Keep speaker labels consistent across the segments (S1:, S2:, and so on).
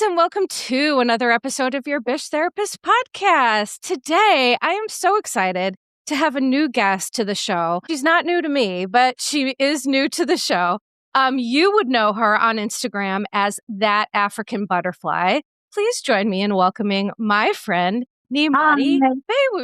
S1: friends, and welcome to another episode of your Bish Therapist podcast. Today, I am so excited to have a new guest to the show. She's not new to me, but she is new to the show. You would know her on Instagram as That African Butterfly. Please join me in welcoming my friend, Nyemade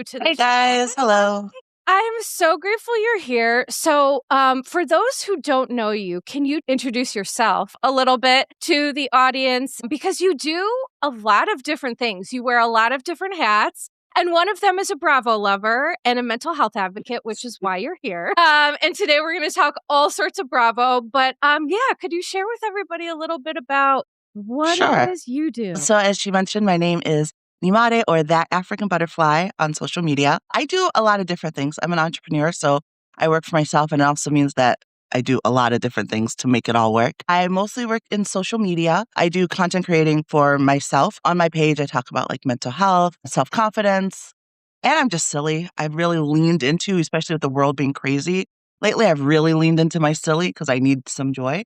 S1: to the show.
S2: Hey guys, hello.
S1: I'm so grateful you're here. So, for those who don't know you, can you introduce yourself a little bit to the audience? Because you do a lot of different things. You wear a lot of different hats. And one of them is a Bravo lover and a mental health advocate, which is why you're here. And today we're going to talk all sorts of Bravo. But could you share with everybody a little bit about what it is you do?
S2: So as she mentioned, my name is Nyemade, or That African Butterfly, on social media. I do a lot of different things. I'm an entrepreneur, so I work for myself, and it also means that I do a lot of different things to make it all work. I mostly work in social media. I do content creating for myself. On my page, I talk about like mental health, self-confidence, and I'm just silly. I've really leaned into, especially with the world being crazy. Lately, I've really leaned into my silly because I need some joy.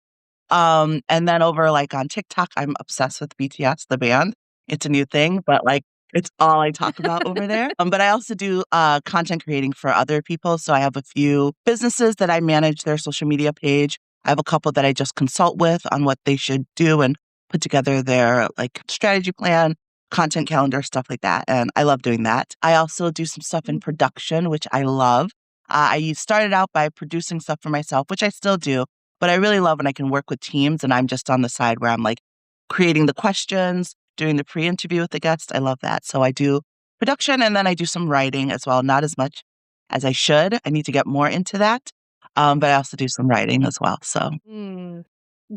S2: And then over like on TikTok, I'm obsessed with BTS, the band. It's a new thing, but like it's all I talk about over there. But I also do content creating for other people. So I have a few businesses that I manage their social media page. I have a couple that I just consult with on what they should do and put together their like strategy plan, content calendar, stuff like that. And I love doing that. I also do some stuff in production, which I love. I started out by producing stuff for myself, which I still do, but I really love when I can work with teams and I'm just on the side where I'm like creating the questions, doing the pre-interview with the guest. I love that. So I do production and then I do some writing as well. Not as much as I should. I need to get more into that. But I also do some writing as well. So,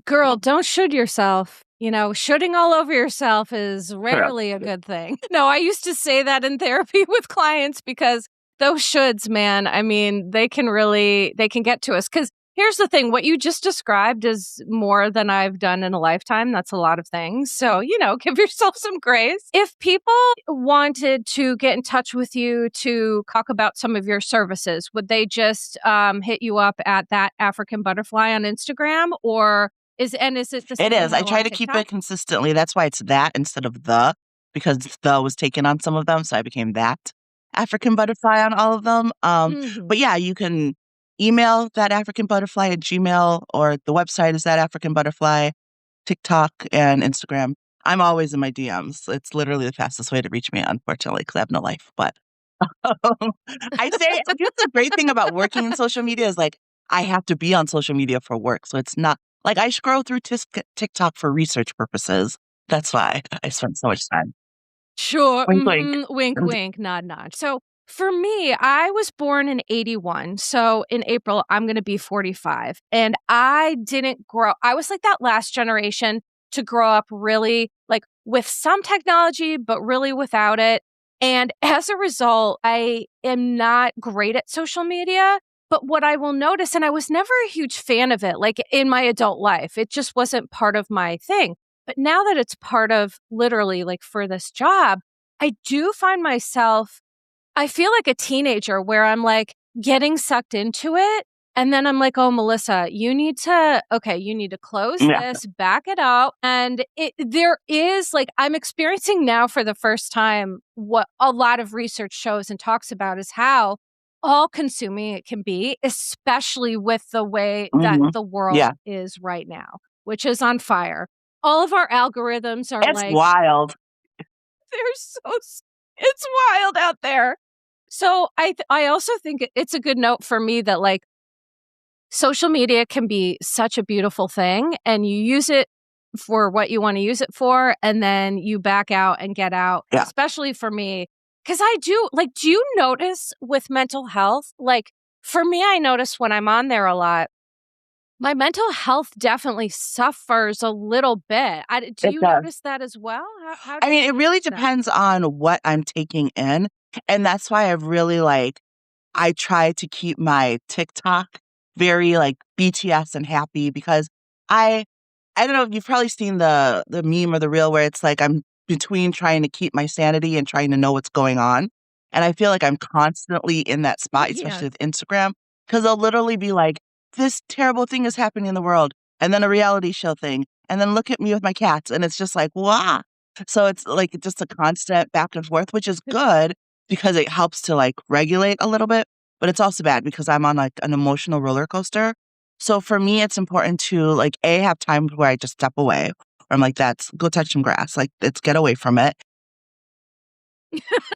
S1: Girl, don't should yourself. You know, shooting all over yourself is rarely a good thing. No, I used to say that in therapy with clients because those shoulds, man, I mean, they can get to us. Because here's the thing, what you just described is more than I've done in a lifetime. That's a lot of things. So, give yourself some grace. If people wanted to get in touch with you to talk about some of your services, would they just hit you up at That African Butterfly on Instagram? Or is it the same?
S2: It is. I try to keep it consistently. That's why it's that instead of the, because the was taken on some of them. So I became That African Butterfly on all of them. But yeah, you can email That African Butterfly at Gmail, or the website is That African Butterfly, TikTok and Instagram. I'm always in my DMs. It's literally the fastest way to reach me, unfortunately, because I have no life. But I say, I guess the great thing about working in social media is like, I have to be on social media for work. So it's not like I scroll through TikTok for research purposes. That's why I spend so much time.
S1: Sure.
S2: Wink, wink.
S1: Wink, wink, nod, nod. So for me, I was born in 81. So in April, I'm going to be 45. And I was like that last generation to grow up really like with some technology, but really without it. And as a result, I am not great at social media. But what I will notice, and I was never a huge fan of it, like in my adult life, it just wasn't part of my thing. But now that it's part of literally like for this job, I do find myself, I feel like a teenager where I'm like getting sucked into it. And then I'm like, oh, Melissa, you need to close this, back it out. And there is like, I'm experiencing now for the first time what a lot of research shows and talks about is how all consuming it can be, especially with the way that the world is right now, which is on fire. All of our algorithms are
S2: wild.
S1: It's wild out there. So I also think it's a good note for me that like social media can be such a beautiful thing and you use it for what you want to use it for. And then you back out and get out, especially for me. Because I do you notice with mental health, like for me, I notice when I'm on there a lot, my mental health definitely suffers a little bit. Do you notice that as well?
S2: I mean, it really depends on what I'm taking in. And that's why I've really I try to keep my TikTok very like BTS and happy, because I don't know if you've probably seen the meme or the reel where it's like I'm between trying to keep my sanity and trying to know what's going on. And I feel like I'm constantly in that spot, especially with Instagram, because they'll literally be like, this terrible thing is happening in the world. And then a reality show thing. and then look at me with my cats. And it's just like, wow. So it's like just a constant back and forth, which is good because it helps to like regulate a little bit, but it's also bad because I'm on like an emotional roller coaster. So for me, it's important to like have times where I just step away. Where I'm like, that's go touch some grass. Like, let's get away from it.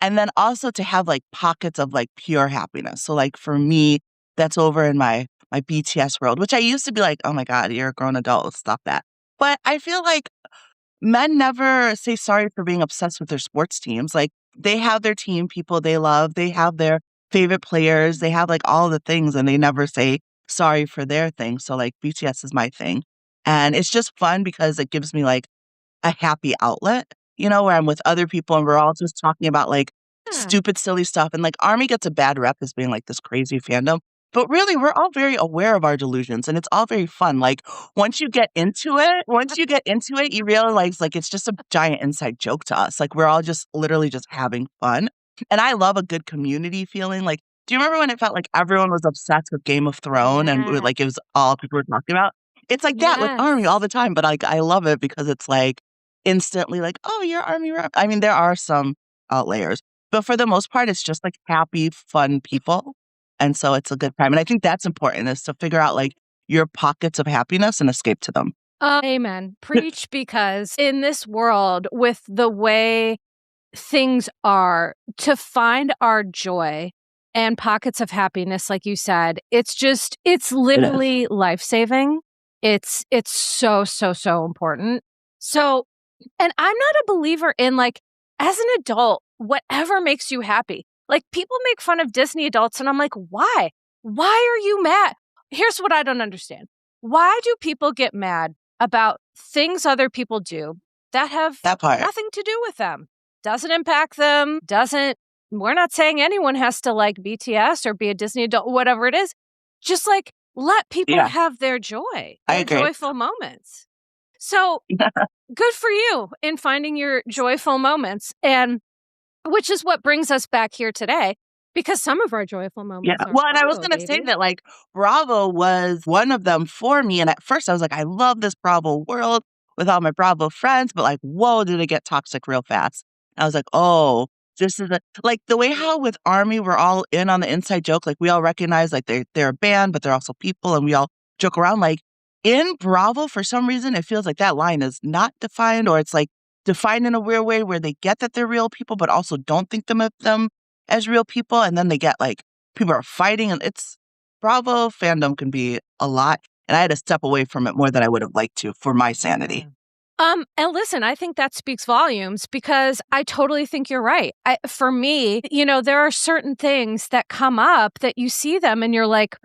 S2: And then also to have like pockets of like pure happiness. So like for me, that's over in my BTS world, which I used to be like, oh my God, you're a grown adult. Stop that. But I feel like men never say sorry for being obsessed with their sports teams. Like they have their team people they love, they have their favorite players, they have like all the things, and they never say sorry for their thing. So like BTS is my thing. And it's just fun because it gives me like a happy outlet, where I'm with other people and we're all just talking about like
S1: Yeah.
S2: stupid, silly stuff. And like Army gets a bad rep as being like this crazy fandom. But really, we're all very aware of our delusions and it's all very fun. Like once you get into it, you realize like it's just a giant inside joke to us. Like we're all just literally just having fun. And I love a good community feeling. Like, do you remember when it felt like everyone was obsessed with Game of Thrones and
S1: Yeah.
S2: like it was all people were talking about? It's like that with Army all
S1: Yes.
S2: the time, but like I love it because it's like instantly like, "Oh, you're Army rep." I mean, there are some outliers, but for the most part, it's just like happy, fun people, and so it's a good time, and I think that's important is to figure out, like, your pockets of happiness and escape to them.
S1: Amen. Preach, because in this world, with the way things are, to find our joy and pockets of happiness, like you said, it's
S2: It is.
S1: literally life-saving. It's so, so, so important. So, and I'm not a believer in like, as an adult, whatever makes you happy. Like people make fun of Disney adults and I'm like, why? Why are you mad? Here's what I don't understand. Why do people get mad about things other people do that have
S2: That part.
S1: nothing to do with them? Doesn't impact them, doesn't, we're not saying anyone has to like BTS or be a Disney adult, whatever it is. Just like let people
S2: Yeah,
S1: have their joy,
S2: I
S1: their
S2: agree.
S1: joyful moments. So good for you in finding your joyful moments. And which is what brings us back here today, because some of our joyful
S2: Yeah.
S1: moments are
S2: Well, and I was
S1: Bravo,
S2: gonna say
S1: baby.
S2: that, like, Bravo was one of them for me, and at first I was like, "I love this Bravo world with all my Bravo friends," but, like, whoa, did it get toxic real fast. I was like, "Oh, this is a" like, the way how with Army, we're all in on the inside joke, like, we all recognize, like, they're a band, but they're also people, and we all joke around, like, in Bravo, for some reason, it feels like that line is not defined, or it's, like, defined in a weird way where they get that they're real people, but also don't think them of them as real people, and then they get, like, people are fighting, and it's Bravo fandom can be a lot, and I had to step away from it more than I would have liked to for my sanity.
S1: Yeah. And listen, I think that speaks volumes because I totally think you're right. For me, there are certain things that come up that you see them and you're like,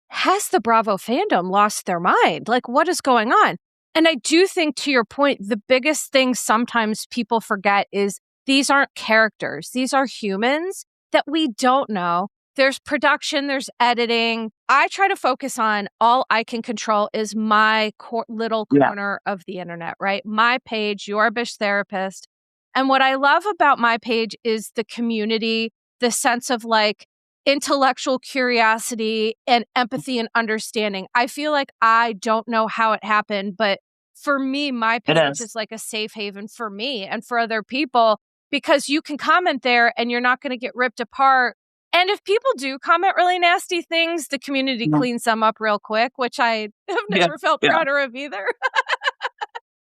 S1: has the Bravo fandom lost their mind? Like, what is going on? And I do think, to your point, the biggest thing sometimes people forget is these aren't characters. These are humans that we don't know. There's production, there's editing. I try to focus on all I can control is my little
S2: Yeah,
S1: corner of the internet, right? My page, Your Bish Therapist. And what I love about my page is the community, the sense of like, intellectual curiosity and empathy and understanding. I feel like I don't know how it happened, but for me, my
S2: it
S1: page
S2: is.
S1: is like a safe haven for me and for other people because you can comment there and you're not going to get ripped apart. And if people do comment really nasty things, the community
S2: Yeah,
S1: cleans them up real quick, which I have
S2: yeah,
S1: never felt
S2: yeah,
S1: prouder of either.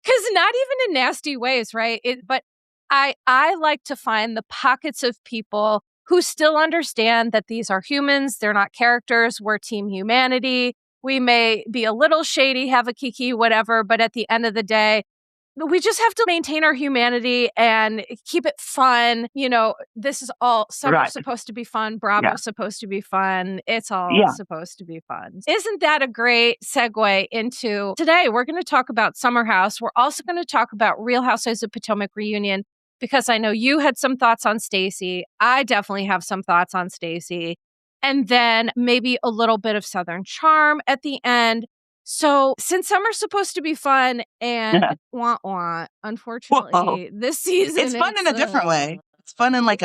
S1: Because not even in nasty ways, right? But I like to find the pockets of people who still understand that these are humans, they're not characters, we're team humanity. We may be a little shady, have a kiki, whatever, but at the end of the day, we just have to maintain our humanity and keep it fun. This is all summer's
S2: right.
S1: supposed to be fun,
S2: Yeah,
S1: Bravo's supposed to be fun. It's all
S2: yeah,
S1: supposed to be fun. Isn't that a great segue into today? We're going to talk about Summer House. We're also going to talk about Real Housewives of Potomac reunion because I know you had some thoughts on Stacey. I definitely have some thoughts on Stacey. And then maybe a little bit of Southern Charm at the end. So, since summer's supposed to be fun and
S2: yeah.
S1: wah wah,
S2: Whoa.
S1: unfortunately, this
S2: It's
S1: season
S2: fun in a different way. It's fun in like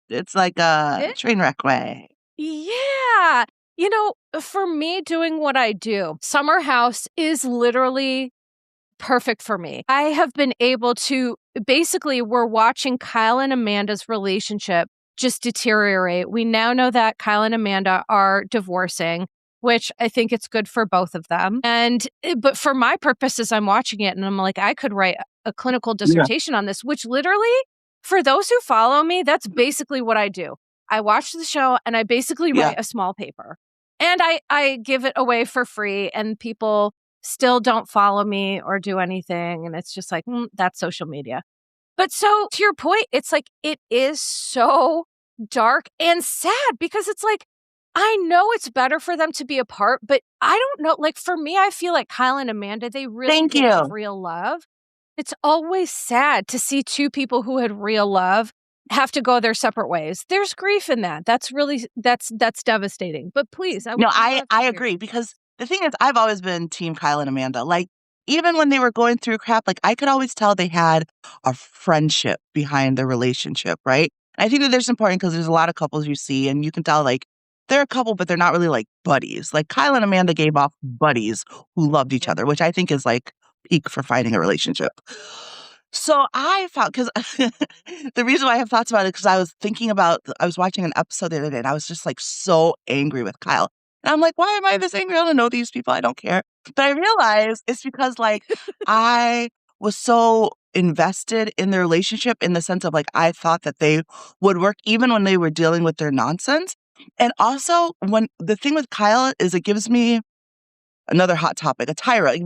S2: it's like a
S1: it,
S2: train wreck way.
S1: yeah. For me doing what I do, Summer House is literally perfect for me. I have been able to basically, we're watching Kyle and Amanda's relationship just deteriorate. We now know that Kyle and Amanda are divorcing, which I think it's good for both of them. But for my purposes, I'm watching it and I'm like, I could write a clinical dissertation on this, which literally, for those who follow me, that's basically what I do. I watch the show and I basically write a small paper. And I give it away for free, and people still don't follow me or do anything. And it's just like, that's social media. But so to your point, it's like, it is so dark and sad because it's like, I know it's better for them to be apart, but I don't know. Like for me, I feel like Kyle and Amanda, they really did have real love. It's always sad to see two people who had real love have to go their separate ways. There's grief in that. That's devastating. But please,
S2: I agree, because the thing is, I've always been team Kyle and Amanda. Like, even when they were going through crap, like I could always tell they had a friendship behind their relationship, right? And I think that there's important because there's a lot of couples you see and you can tell like they're a couple, but they're not really like buddies. Like Kyle and Amanda gave off buddies who loved each other, which I think is like peak for finding a relationship. So I found, because the reason why I have thoughts about it, because I was watching an episode the other day and I was just like so angry with Kyle. And I'm like, why am I this angry? I don't know these people. I don't care. But I realized it's because like I was so invested in their relationship in the sense of like, I thought that they would work even when they were dealing with their nonsense. And also when the thing with Kyle is it gives me another hot topic, a Tyra.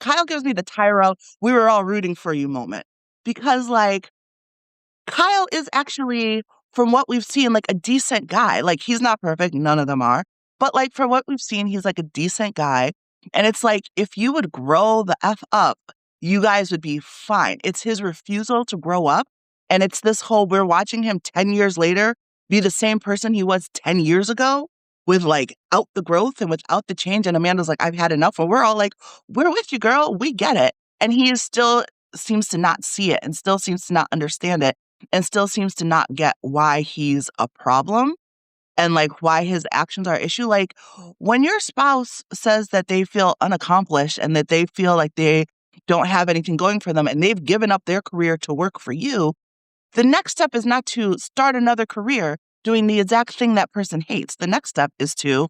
S2: Kyle gives me the Tyra, we were all rooting for you moment. Because like Kyle is actually, from what we've seen, like a decent guy. Like he's not perfect, none of them are. But like from what we've seen, he's like a decent guy. And it's like, if you would grow the F up, you guys would be fine. It's his refusal to grow up. And it's this whole, we're watching him 10 years later be the same person he was 10 years ago with like out the growth and without the change. And Amanda's like, I've had enough. And we're all like, we're with you, girl. We get it. And he is still seems to not see it and still seems to not understand it and still seems to not get why he's a problem and like why his actions are an issue. Like when your spouse says that they feel unaccomplished and that they feel like they don't have anything going for them and they've given up their career to work for you, the next step is not to start another career doing the exact thing that person hates. The next step is to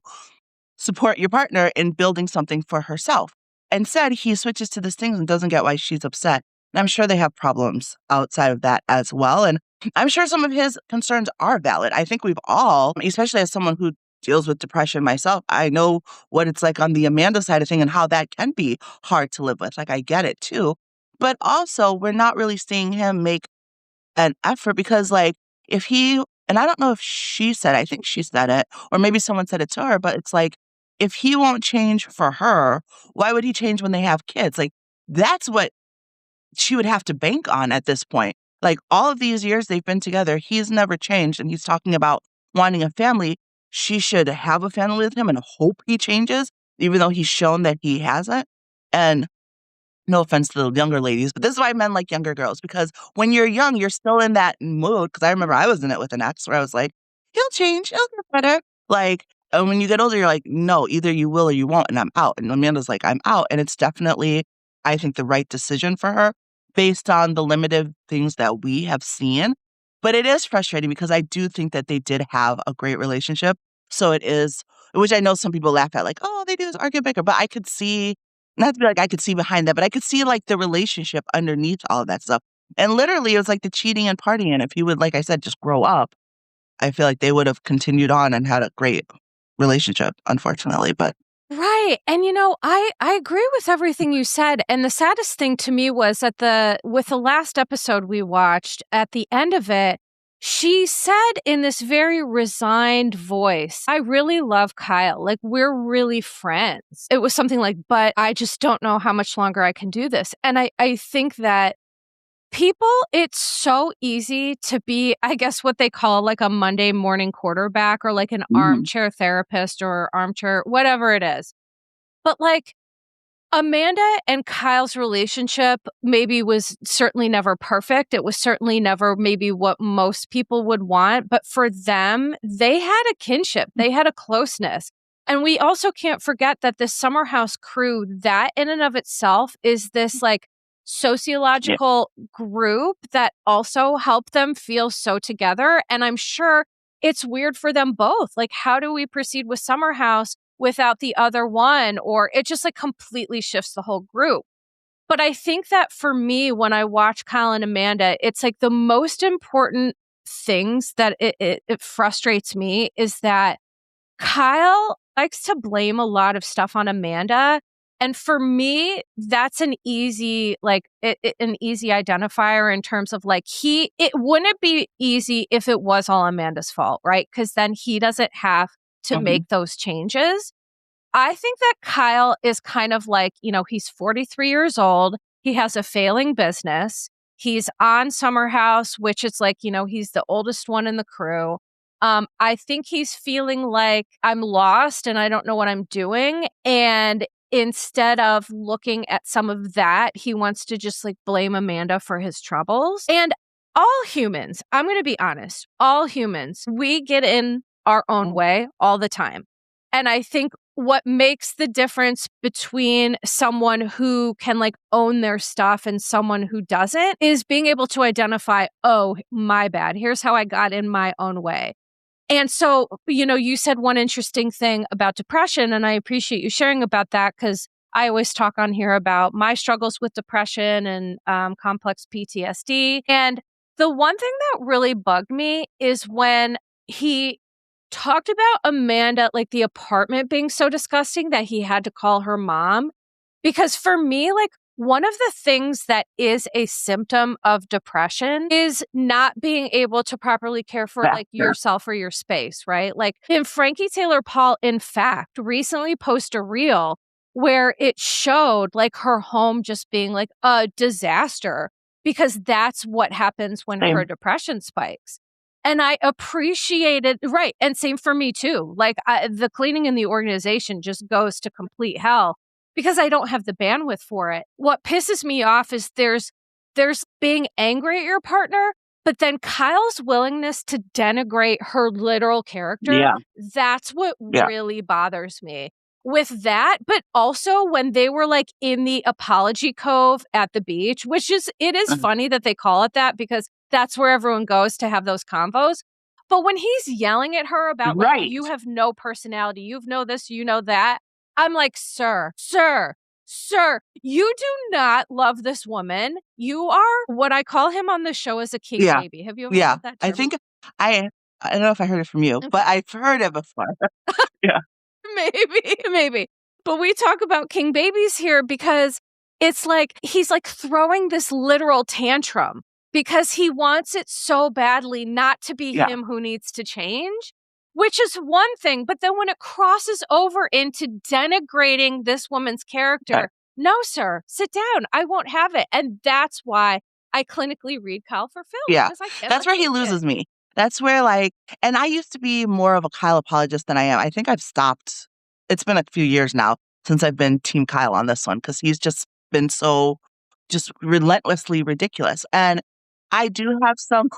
S2: support your partner in building something for herself. Instead, he switches to this thing and doesn't get why she's upset. And I'm sure they have problems outside of that as well. And I'm sure some of his concerns are valid. I think we've all, especially as someone who deals with depression myself, I know what it's like on the Amanda side of thing and how that can be hard to live with. Like, I get it too. But also, we're not really seeing him make an effort because, like, if he, and I don't know if she said, I think she said it, or maybe someone said it to her, but it's like, if he won't change for her, why would he change when they have kids? Like, that's what she would have to bank on at this point. Like, all of these years they've been together, he's never changed, and he's talking about wanting a family. She should have a family with him and hope he changes, even though he's shown that he hasn't. And no offense to the younger ladies, but this is why men like younger girls, because when you're young, you're still in that mood. Because I remember I was in it with an ex where I was like, he'll change, he'll get better. Like, and when you get older, you're like, no, either you will or you won't, and I'm out. And Amanda's like, I'm out. And it's definitely, I think, the right decision for her based on the limited things that we have seen. But it is frustrating because I do think that they did have a great relationship. So it is, which I know some people laugh at, like, oh, they do this argue bigger. But I could see, not to be like I could see behind that, but I could see like the relationship underneath all of that stuff. And literally, it was like the cheating and partying. If he would, like I said, just grow up, I feel like they would have continued on and had a great relationship, unfortunately. But
S1: right. And I agree with everything you said. And the saddest thing to me was that with the last episode we watched, at the end of it, she said in this very resigned voice, I really love Kyle. Like, we're really friends. It was something like, but I just don't know how much longer I can do this. And I think that people, it's so easy to be, I guess, what they call like a Monday morning quarterback or like an armchair therapist or armchair, whatever it is. But like, Amanda and Kyle's relationship maybe was certainly never perfect. It was certainly never maybe what most people would want. But for them, they had a kinship. They had a closeness. And we also can't forget that the Summer House crew, that in and of itself is this like
S2: Yeah.
S1: sociological group that also help them feel so together. And I'm sure it's weird for them both. Like, how do we proceed with Summer House without the other one? Or it just like completely shifts the whole group. But I think that for me, when I watch Kyle and Amanda, it's like the most important things that it frustrates me is that Kyle likes to blame a lot of stuff on Amanda. And for me, that's an easy, an easy identifier in terms of like, it wouldn't be easy if it was all Amanda's fault, right? Because then he doesn't have to
S2: Mhm.
S1: make those changes. I think that Kyle is kind of like, he's 43 years old. He has a failing business. He's on Summer House, which is like, he's the oldest one in the crew. I think he's feeling like I'm lost and I don't know what I'm doing. And instead of looking at some of that, he wants to just like blame Amanda for his troubles. And all humans, I'm going to be honest, all humans, we get in our own
S2: Mhm.
S1: way all the time. And I think what makes the difference between someone who can like own their stuff and someone who doesn't is being able to identify, oh, my bad. Here's how I got in my own way. And so, you said one interesting thing about depression, and I appreciate you sharing about that because I always talk on here about my struggles with depression and complex PTSD. And the one thing that really bugged me is when he talked about Amanda, like the apartment being so disgusting that he had to call her mom. Because for me, like one of the things that is a symptom of depression is not being able to properly care for
S2: Yeah.
S1: like
S2: Sure.
S1: yourself or your space, right? Like in Frankie Taylor Paul, in fact, recently posted a reel where it showed like her home just being like a disaster because that's what happens when her
S2: Same.
S1: depression spikes. And I appreciated, right. And same for me too. Like the cleaning in the organization just goes to complete hell because I don't have the bandwidth for it. What pisses me off is there's being angry at your partner, but then Kyle's willingness to denigrate her literal character,
S2: Yeah.
S1: that's what
S2: Yeah.
S1: really bothers me. With that, but also when they were like in the apology cove at the beach, it is
S2: Mhm.
S1: funny that they call it that because that's where everyone goes to have those convos. But when he's yelling at her about like,
S2: Right.
S1: you have no personality, you know this, you know that, I'm like, sir, you do not love this woman. You are what I call him on the show as a king
S2: Yeah.
S1: baby. Have you ever
S2: Yeah.
S1: heard that
S2: I
S1: term?
S2: think I don't know if I heard it from you,
S1: Okay.
S2: but I've heard it before. Yeah.
S1: Maybe. But we talk about king babies here because it's like he's like throwing this literal tantrum because he wants it so badly not to be
S2: Yeah.
S1: him who needs to change, which is one thing. But then when it crosses over into denigrating this woman's
S2: Okay.
S1: character, no, sir, sit down. I won't have it. And that's why I clinically read Kyle for Phil
S2: Yeah.
S1: because I cannot
S2: That's where he
S1: take it.
S2: loses me. That's where like and I used to be more of a Kyle apologist than I am. I think I've stopped. It's been a few years now since I've been team Kyle on this one because he's just been so just relentlessly ridiculous. And I do have some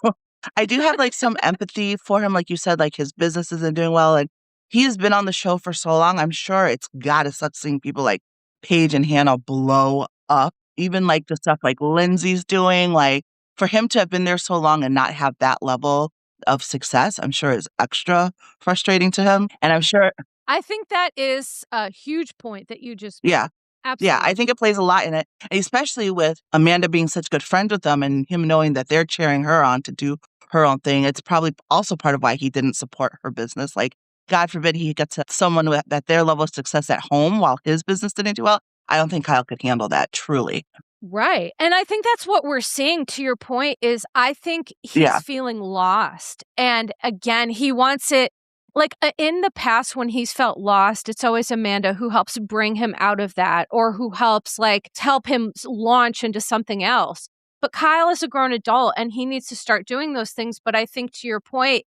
S2: I do have like some empathy for him, like you said, like his business isn't doing well. And he has been on the show for so long. I'm sure it's gotta suck seeing people like Paige and Hannah blow up. Even like the stuff like Lindsay's doing, like for him to have been there so long and not have that level of success, I'm sure is extra frustrating to him. And I'm sure,
S1: I think that is a huge point that you just made.
S2: yeah, yeah, I
S1: Absolutely.
S2: think it plays a lot in it, and especially with Amanda being such good friends with them and him knowing that they're cheering her on to do her own thing. It's probably also part of why he didn't support her business. Like, God forbid he gets someone with at their level of success at home while his business didn't do well. I don't think Kyle could handle that truly.
S1: Right. And I think that's what we're seeing to your point is I think he's
S2: Yeah,
S1: feeling lost. And again, he wants it like in the past when he's felt lost, it's always Amanda who helps bring him out of that or who helps like help him launch into something else. But Kyle is a grown adult and he needs to start doing those things. But I think to your point,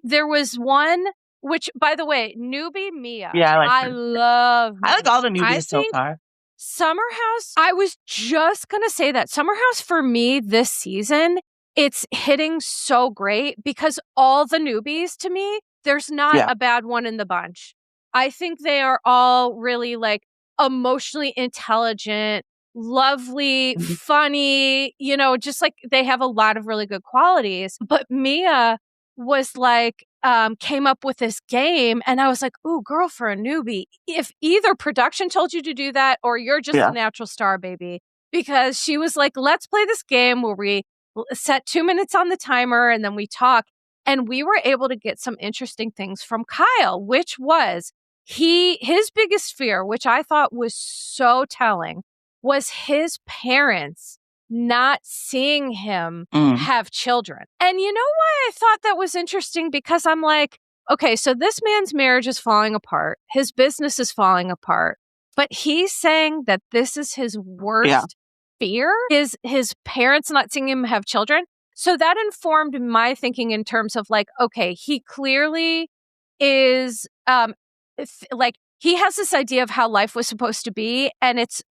S1: there was one, which by the way, newbie Mia,
S2: yeah, I like
S1: I
S2: her.
S1: love
S2: I like
S1: Mia.
S2: all the
S1: I
S2: newbies so
S1: think
S2: far.
S1: Summer House, I was just going to say that Summer House for me this season, it's hitting so great because all the newbies to me, there's not
S2: Yeah,
S1: a bad one in the bunch. I think they are all really like emotionally intelligent, lovely,
S2: Mhm.
S1: funny, just like they have a lot of really good qualities. But Mia was like, came up with this game, and I was like, ooh, girl, for a newbie. If either production told you to do that or you're just a
S2: Yeah.
S1: natural star, baby. Because she was like, let's play this game where we set 2 minutes on the timer and then we talk. And we were able to get some interesting things from Kyle, which was his biggest fear, which I thought was so telling, was his parents not seeing him
S2: Mm.
S1: have children. And you know why I thought that was interesting? Because I'm like, okay, so this man's marriage is falling apart. His business is falling apart. But he's saying that this is his
S2: Yeah.
S1: worst fear, is his parents not seeing him have children. So that informed my thinking in terms of like, okay, he clearly is like he has this idea of how life was supposed to be, and it's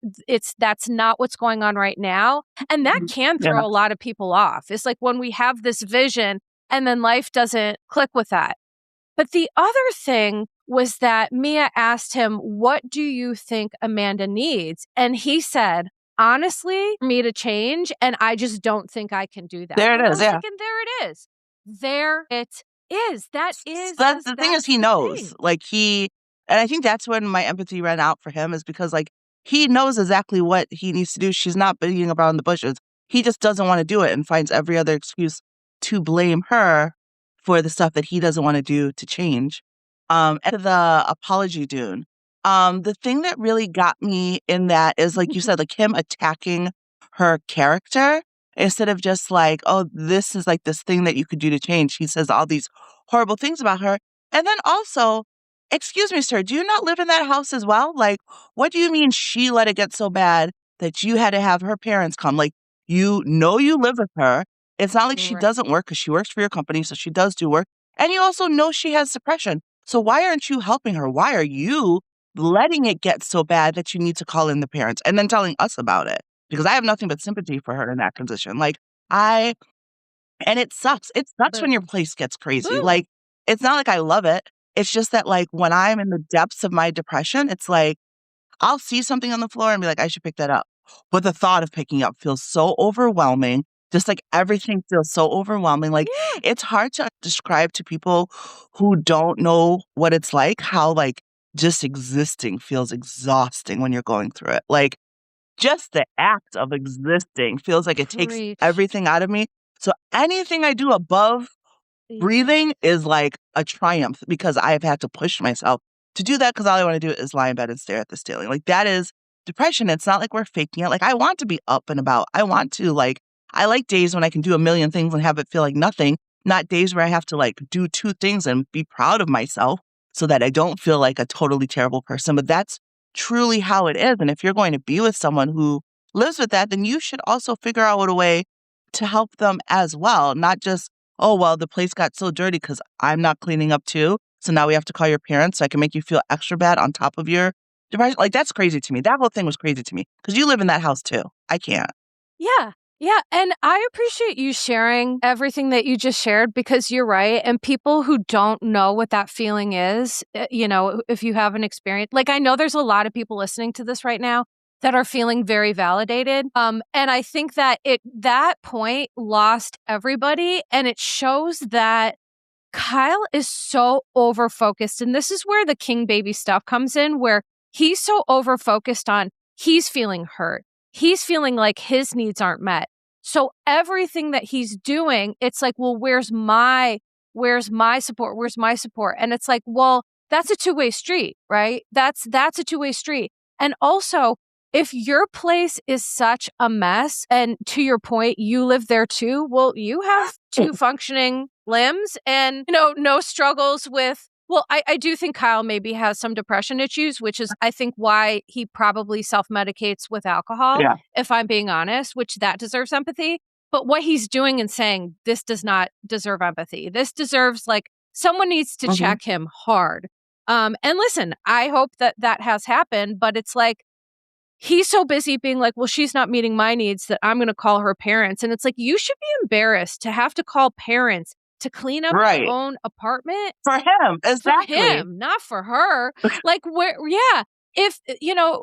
S1: that's not what's going on right now, and that
S2: Mhm.
S1: can
S2: Yeah.
S1: throw a lot of people off. It's like when we have this vision and then life doesn't click with that. But the other thing was that Mia asked him, "What do you think Amanda needs?" And he said, "Honestly, for me to change, and I just don't think I can do that."
S2: There it
S1: And I
S2: is.
S1: was
S2: Yeah.
S1: thinking, there it is. There it is.
S2: That's the thing is
S1: That's
S2: he
S1: the
S2: knows.
S1: thing.
S2: And I think that's when my empathy ran out for him is because like he knows exactly what he needs to do. She's not beating around the bushes. He just doesn't want to do it and finds every other excuse to blame her for the stuff that he doesn't want to do to change. And the apology dune. The thing that really got me in that is like you said, like him attacking her character instead of just like, oh, this is like this thing that you could do to change. He says all these horrible things about her. And then also, excuse me, sir, do you not live in that house as well? Like, what do you mean she let it get so bad that you had to have her parents come? Like, you know you live with her. It's not like she
S1: Right.
S2: doesn't work because she works for your company, so she does do work. And you also know she has depression. So why aren't you helping her? Why are you letting it get so bad that you need to call in the parents and then telling us about it? Because I have nothing but sympathy for her in that condition. I and it sucks. It sucks when your
S1: Boo.
S2: place gets crazy.
S1: Boo.
S2: It's not like I love it. It's just that, like, when I'm in the depths of my depression, it's like, I'll see something on the floor and be like, "I should pick that up." But the thought of picking up feels so overwhelming. Just like everything feels so overwhelming. Like,
S1: Yeah.
S2: it's hard to describe to people who don't know what it's like, how, like, just existing feels exhausting when you're going through it. Like, just the act of existing feels like it takes
S1: Preach.
S2: everything out of me. So anything I do above breathing is like a triumph because I have had to push myself to do that because all I want to do is lie in bed and stare at the ceiling. Like that is depression. It's not like we're faking it. Like I want to be up and about. I like days when I can do a million things and have it feel like nothing, not days where I have to like do two things and be proud of myself so that I don't feel like a totally terrible person. But that's truly how it is. And if you're going to be with someone who lives with that, then you should also figure out a way to help them as well, not just oh, well, the place got so dirty because I'm not cleaning up too. So now we have to call your parents so I can make you feel extra bad on top of your depression. Like, that's crazy to me. That whole thing was crazy to me because you live in that house too. I can't.
S1: Yeah. Yeah. And I appreciate you sharing everything that you just shared because you're right. And people who don't know what that feeling is, if you haven't experienced, like, I know there's a lot of people listening to this right now that are feeling very validated. And I think that that point lost everybody. And it shows that Kyle is so over focused. And this is where the king baby stuff comes in, where he's so over focused on he's feeling hurt. He's feeling like his needs aren't met. So everything that he's doing, it's like, well, where's my support? Where's my support? And it's like, well, that's a two-way street, right? That's a two-way street. And also, if your place is such a mess, and to your point, you live there too, well, you have two functioning limbs and, no struggles with, well, I do think Kyle maybe has some depression issues, which is, I think, why he probably self-medicates with alcohol,
S2: Yeah.
S1: if I'm being honest, which that deserves empathy. But what he's doing and saying, this does not deserve empathy. This deserves, like, someone needs to
S2: Hmm.
S1: check him hard. And listen, I hope that has happened, but it's like, he's so busy being like, well, she's not meeting my needs that I'm going to call her parents. And it's like, you should be embarrassed to have to call parents to clean up her
S2: Right.
S1: own apartment.
S2: For him, exactly.
S1: For him, not for her. Like, where, yeah. If,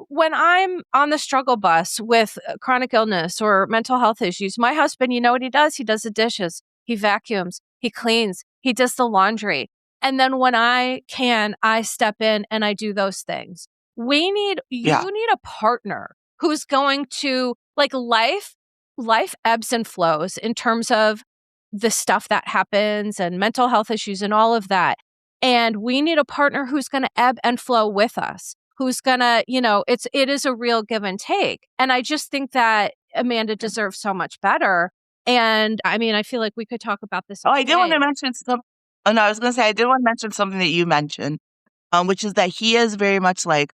S1: when I'm on the struggle bus with chronic illness or mental health issues, my husband, you know what he does? He does the dishes, he vacuums, he cleans, he does the laundry. And then when I can, I step in and I do those things. You need a partner who's going to, like, life ebbs and flows in terms of the stuff that happens and mental health issues and all of that. And we need a partner who's going to ebb and flow with us, who's going to, it is a real give and take. And I just think that Amanda deserves so much better. And I mean, I feel like we could talk about this.
S2: I did want to mention something. Oh, no, I was going to say, I did want to mention something that you mentioned, which is that he is very much like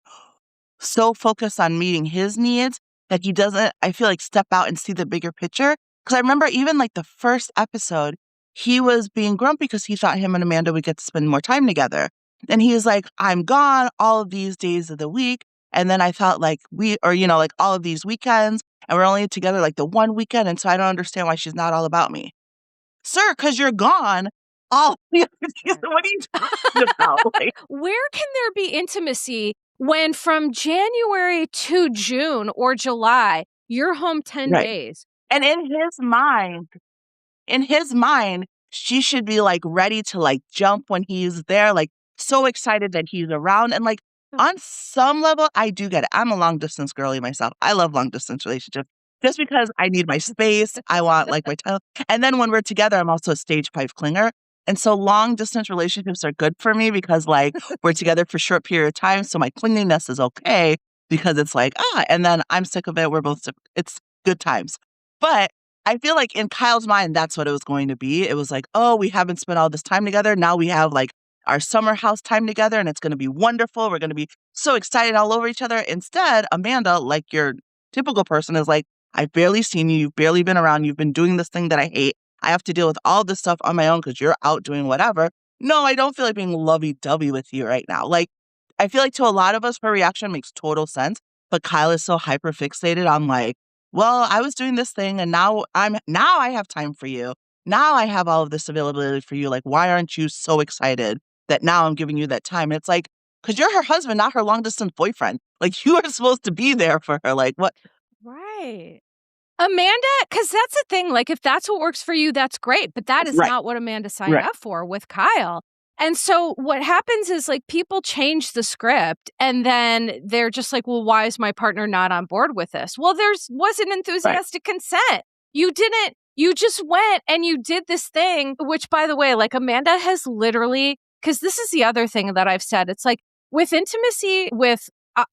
S2: so focused on meeting his needs that he doesn't, I feel like, step out and see the bigger picture. Because I remember even like the first episode, he was being grumpy because he thought him and Amanda would get to spend more time together. And he was like, I'm gone all of these days of the week. And then I thought like like all of these weekends, and we're only together like the one weekend. And so I don't understand why she's not all about me. Sir, because you're gone all the other days. What are you talking about? Like,
S1: where can there be intimacy when from January to June or July, you're home 10 days?
S2: And in his mind, she should be like ready to like jump when he's there, like so excited that he's around. And like on some level, I do get it. I'm a long distance girly myself. I love long distance relationships just because I need my space. I want like my time. And then when we're together, I'm also a stage 5 clinger. And so long distance relationships are good for me because like we're together for a short period of time. So my clinginess is okay because it's like, and then I'm sick of it. We're both, it's good times. But I feel like in Kyle's mind, that's what it was going to be. It was like, oh, we haven't spent all this time together. Now we have like our summer house time together and it's going to be wonderful. We're going to be so excited all over each other. Instead, Amanda, like your typical person, is like, I've barely seen you. You've barely been around. You've been doing this thing that I hate. I have to deal with all this stuff on my own because you're out doing whatever. No, I don't feel like being lovey-dovey with you right now. Like, I feel like to a lot of us, her reaction makes total sense. But Kyle is so hyper fixated on like, well, I was doing this thing and now I have time for you. Now I have all of this availability for you. Like, why aren't you so excited that now I'm giving you that time? And it's like, because you're her husband, not her long distance boyfriend. Like, you are supposed to be there for her. Like, what?
S1: Right. Amanda, because that's the thing. Like, if that's what works for you, that's great. But that is not what Amanda signed up for with Kyle. And so what happens is like people change the script and then they're just like, well, why is my partner not on board with this? Well, wasn't enthusiastic consent. You just went and you did this thing, which by the way, like Amanda has literally, because this is the other thing that I've said. It's like with intimacy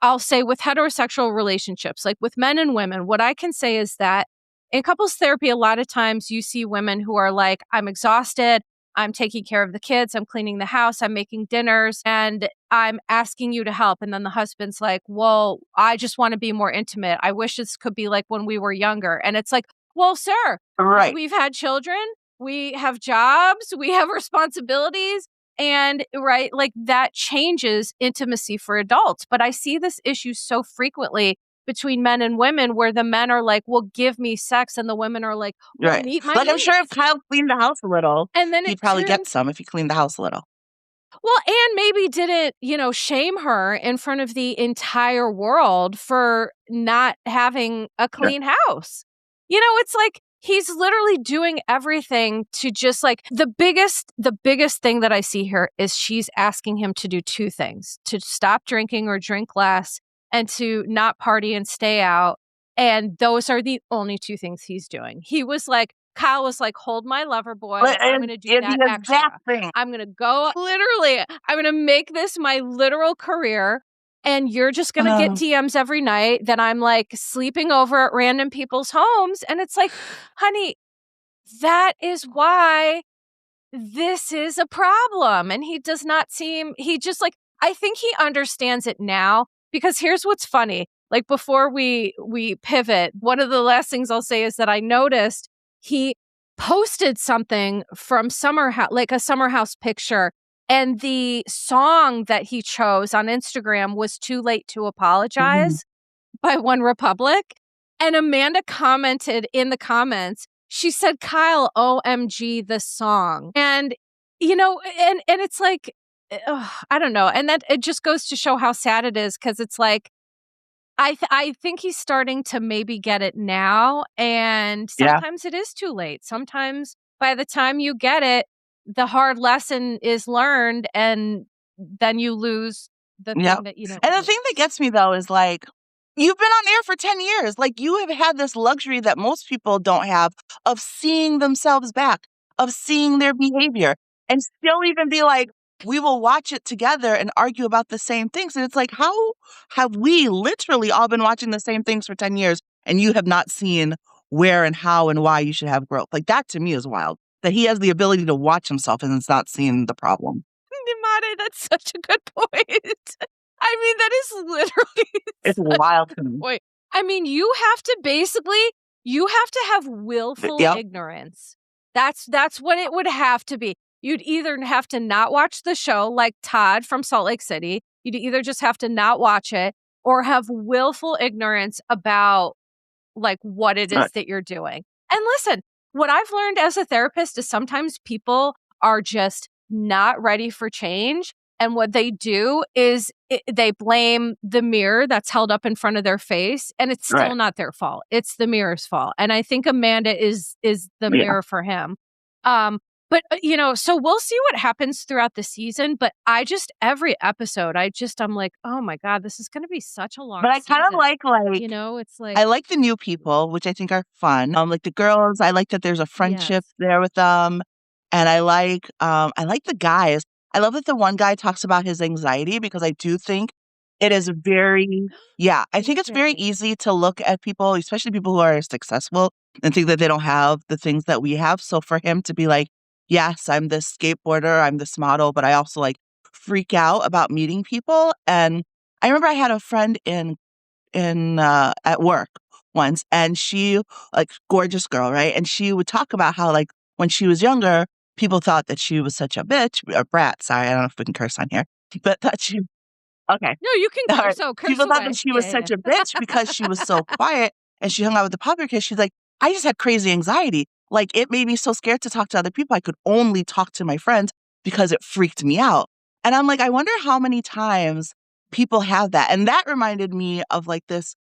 S1: I'll say with heterosexual relationships, like with men and women, what I can say is that in couples therapy, a lot of times you see women who are like, I'm exhausted. I'm taking care of the kids. I'm cleaning the house. I'm making dinners and I'm asking you to help. And then the husband's like, well, I just want to be more intimate. I wish this could be like when we were younger. And it's like, well, sir, we've had children. We have jobs. We have responsibilities. And like that changes intimacy for adults. But I see this issue so frequently between men and women where the men are like, well, give me sex. And the women are like, well, meet my needs.
S2: I'm sure if Kyle cleaned the house a little,
S1: and then
S2: he'd probably get some if he cleaned the house a little.
S1: Well, and maybe didn't, shame her in front of the entire world for not having a clean house. It's like, he's literally doing everything to just like the biggest thing that I see here is she's asking him to do two things: to stop drinking or drink less and to not party and stay out. And those are the only two things he's doing. Kyle was like, hold my lover boy. I'm going to do that extra. I'm going to go literally. I'm going to make this my literal career. And you're just going to get DMs every night that I'm like sleeping over at random people's homes. And it's like, honey, that is why this is a problem. And he does not I think he understands it now, because here's what's funny. Like before we pivot, one of the last things I'll say is that I noticed he posted something from a summer house picture. And the song that he chose on Instagram was Too Late to Apologize by One Republic. And Amanda commented in the comments, she said, Kyle, OMG, the song. And, and it's like, I don't know. And that it just goes to show how sad it is, because it's like, I think he's starting to maybe get it now. And
S2: Yeah.
S1: sometimes it is too late. Sometimes by the time you get it, the hard lesson is learned, and then you lose the
S2: Yeah.
S1: thing that you don't
S2: And the
S1: lose.
S2: thing that gets me though is like, you've been on air for 10 years. Like, you have had this luxury that most people don't have of seeing themselves back, of seeing their behavior, and still even be like, we will watch it together and argue about the same things. And it's like, how have we literally all been watching the same things for 10 years and you have not seen where and how and why you should have growth? Like, that to me is wild, that he has the ability to watch himself and is not seeing the problem.
S1: Nyemade, that's such a good point. I mean, that is literally
S2: It's
S1: such
S2: wild
S1: a
S2: to
S1: good
S2: me.
S1: point. I mean, you have to have willful
S2: Yep.
S1: ignorance. That's what it would have to be. You'd either have to not watch the show, like Todd from Salt Lake City. You'd either just have to not watch it, or have willful ignorance about like what it is that you're doing. And listen, what I've learned as a therapist is sometimes people are just not ready for change. And what they do is they blame the mirror that's held up in front of their face, and it's still
S2: Right.
S1: not their fault. It's the mirror's fault. And I think Amanda is the
S2: Yeah.
S1: mirror for him. But so we'll see what happens throughout the season. But every episode, I'm like, oh my God, this is going to be such a long
S2: But I kind of
S1: season.
S2: like,
S1: It's like,
S2: I like the new people, which I think are fun. Like the girls, I like that there's a friendship
S1: yes.
S2: there with them. And I like the guys. I love that the one guy talks about his anxiety, because I do think it is very, yeah, I think it's very
S1: Interesting.
S2: easy to look at people, especially people who are successful, and think that they don't have the things that we have. So for him to be like, yes, I'm this skateboarder, I'm this model, but I also like freak out about meeting people. And I remember I had a friend in at work once, and she, like, gorgeous girl, right? And she would talk about how, like, when she was younger, people thought that she was such a bitch, a brat. Sorry, I don't know if we can curse on here, but that she, okay.
S1: No, you can
S2: All right.
S1: curse. Oh, curse
S2: People thought
S1: away.
S2: that she was
S1: Yeah,
S2: such a bitch because she was so quiet and she hung out with the popular kids. She's like, I just had crazy anxiety. Like, it made me so scared to talk to other people. I could only talk to my friends because it freaked me out. And I'm like, I wonder how many times people have that. And that reminded me of like this.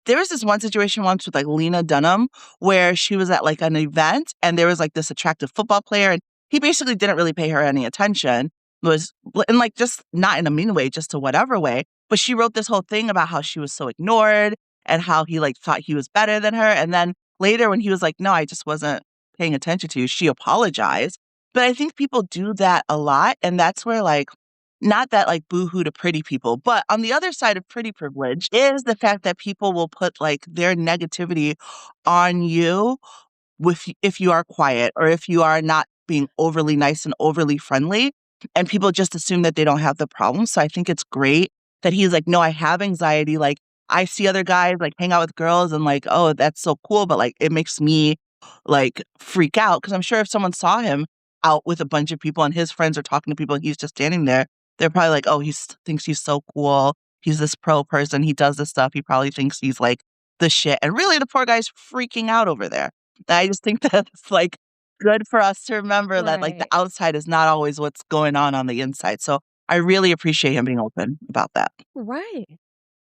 S2: There was this one situation once with like Lena Dunham where she was at like an event and there was like this attractive football player and he basically didn't really pay her any attention, was, and like, just not in a mean way, just to whatever way. But she wrote this whole thing about how she was so ignored and how he like thought he was better than her. And then later when he was like, no, I just wasn't paying attention to you, she apologized. But I think people do that a lot. And that's where like, not that like boohoo to pretty people, but on the other side of pretty privilege is the fact that people will put like their negativity on you if you are quiet or if you are not being overly nice and overly friendly, and people just assume that they don't have the problem. So I think it's great that he's like, no, I have anxiety. Like, I see other guys like hang out with girls and like, oh, that's so cool, but like it makes me like freak out, because I'm sure if someone saw him out with a bunch of people and his friends are talking to people and he's just standing there, they're probably like, oh, thinks he's so cool. He's this pro person. He does this stuff. He probably thinks he's like the shit. And really, the poor guy's freaking out over there. And I just think that it's like good for us to remember that like the
S1: right.
S2: outside is not always what's going on the inside. So I really appreciate him being open about that.
S1: Right.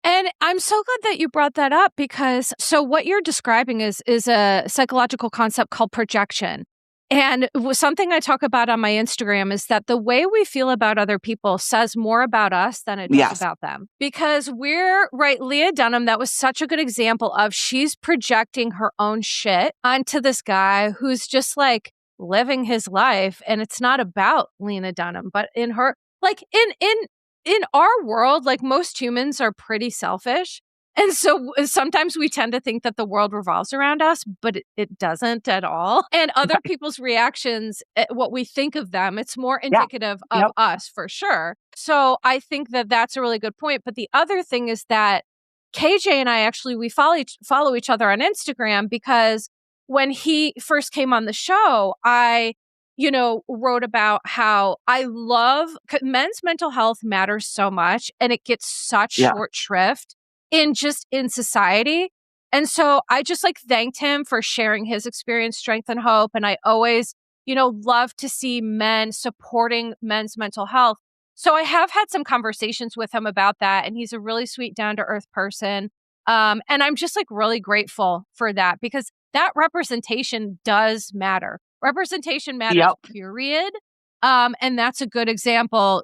S1: And I'm so glad that you brought that up, because so what you're describing is a psychological concept called projection. And something I talk about on my Instagram is that the way we feel about other people says more about us than it does
S2: Yes.
S1: about them. Because we're right, Leah Dunham, that was such a good example of she's projecting her own shit onto this guy who's just like living his life. And it's not about Lena Dunham, but in her, like in our world, like most humans are pretty selfish. And so sometimes we tend to think that the world revolves around us, but it doesn't at all. And other people's reactions, what we think of them, it's more
S2: Yeah.
S1: indicative of
S2: Yep.
S1: us for sure. So I think that that's a really good point. But the other thing is that KJ and I actually, we follow each other on Instagram, because when he first came on the show, I wrote about how I love men's mental health matters so much, and it gets such
S2: Yeah.
S1: short shrift in society. And so I just like thanked him for sharing his experience, strength, and hope. And I always, love to see men supporting men's mental health. So I have had some conversations with him about that. And he's a really sweet, down to earth person. And I'm just like really grateful for that because that representation does matter. Representation matters,
S2: Yep.
S1: period. And that's a good example,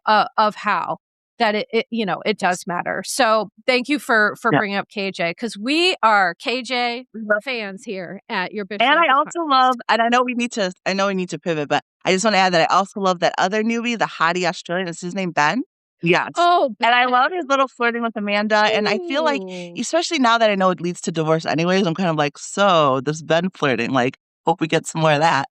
S1: of how that it does matter. So thank you for
S2: Yeah.
S1: bringing up KJ because we are KJ fans here at your Bitch
S2: And I
S1: Therapy
S2: also
S1: podcast.
S2: love, and I know we need to pivot, but I just want to add that I also love that other newbie, the hottie Australian. Is his name Ben? Yes.
S1: Oh,
S2: And I love his little flirting with Amanda. And I feel like,
S1: ooh.
S2: especially now that I know it leads to divorce anyways, I'm kind of like, so this Ben flirting, like, hope we get some more of that.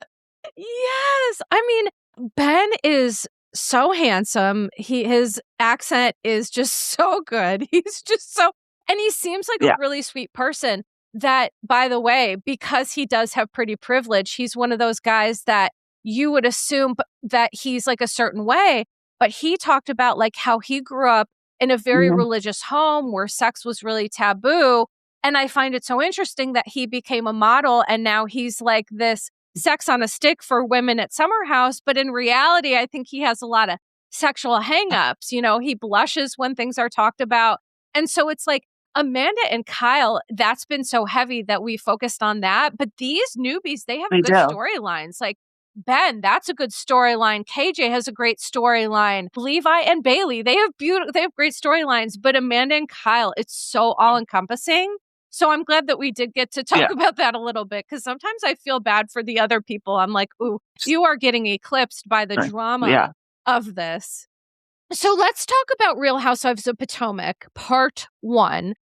S1: Yes. I mean, Ben is so handsome. His accent is just so good. He's just so and he seems like a
S2: Yeah.
S1: really sweet person that, by the way, because he does have pretty privilege, he's one of those guys that you would assume that he's like a certain way, but he talked about like how he grew up in a very
S2: Mhm.
S1: religious home where sex was really taboo. And I find it so interesting that he became a model and now he's like this sex on a stick for women at Summer House. But in reality, I think he has a lot of sexual hangups. He blushes when things are talked about. And so it's like Amanda and Kyle, that's been so heavy that we focused on that. But these newbies, they have
S2: They
S1: good
S2: do.
S1: storylines. Like Ben, that's a good storyline. KJ has a great storyline. Levi and Bailey, they have great storylines. But Amanda and Kyle, it's so all encompassing. So I'm glad that we did get to talk
S2: Yeah.
S1: about that a little bit because sometimes I feel bad for the other people. I'm like, ooh, you are getting eclipsed by the drama
S2: Yeah.
S1: of this. So let's talk about Real Housewives of Potomac, part 1.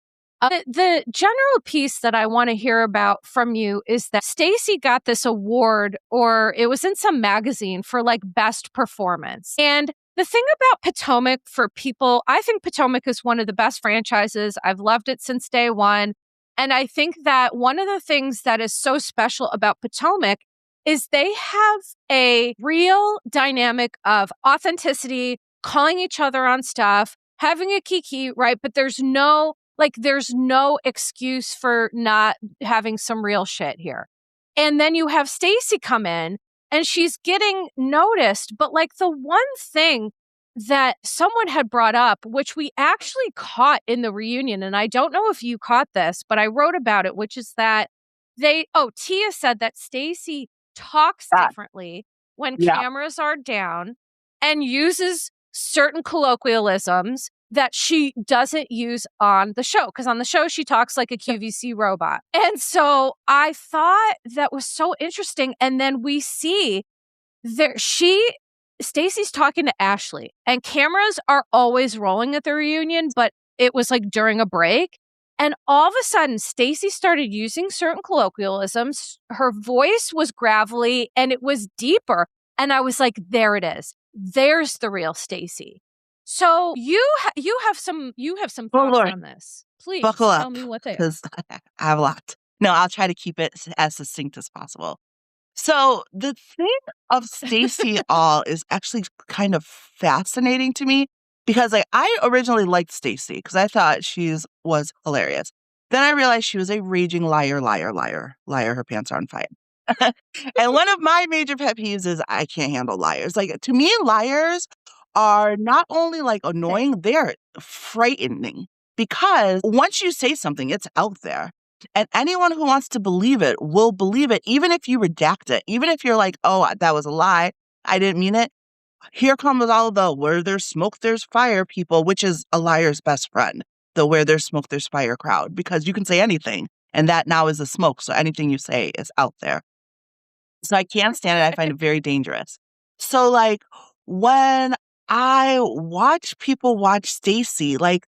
S1: The general piece that I want to hear about from you is that Stacey got this award, or it was in some magazine for like best performance. And the thing about Potomac for people, I think Potomac is one of the best franchises. I've loved it since day one. And I think that one of the things that is so special about Potomac is they have a real dynamic of authenticity, calling each other on stuff, having a kiki, right? But there's no excuse for not having some real shit here. And then you have Stacey come in and she's getting noticed. But like the one thing that someone had brought up, which we actually caught in the reunion, and I don't know if you caught this, but I wrote about it, which is that Tia said that Stacey talks
S2: Yeah.
S1: differently when
S2: Yeah.
S1: cameras are down and uses certain colloquialisms that she doesn't use on the show. Because on the show, she talks like a QVC robot. And so I thought that was so interesting. And then we see Stacey's talking to Ashley, and cameras are always rolling at the reunion, but it was like during a break. And all of a sudden, Stacey started using certain colloquialisms. Her voice was gravelly and it was deeper. And I was like, there it is. There's the real Stacey. So you have some
S2: Oh,
S1: thoughts
S2: Lord.
S1: on this. Please
S2: Buckle
S1: tell
S2: up
S1: me what they are.
S2: because I have a lot. No, I'll try to keep it as succinct as possible. So the thing of Stacey All is actually kind of fascinating to me because like I originally liked Stacey because I thought was hilarious. Then I realized she was a raging liar, liar, liar, liar. Her pants are on fire. And one of my major pet peeves is I can't handle liars. Like to me, liars are not only like annoying, they're frightening because once you say something, it's out there. And anyone who wants to believe it will believe it, even if you redact it, even if you're like, oh, that was a lie. I didn't mean it. Here comes all the where there's smoke, there's fire people, which is a liar's best friend. The where there's smoke, there's fire crowd, because you can say anything. And that now is the smoke. So anything you say is out there. So I can't stand it. I find it very dangerous. So like when I watch people watch Stacey, like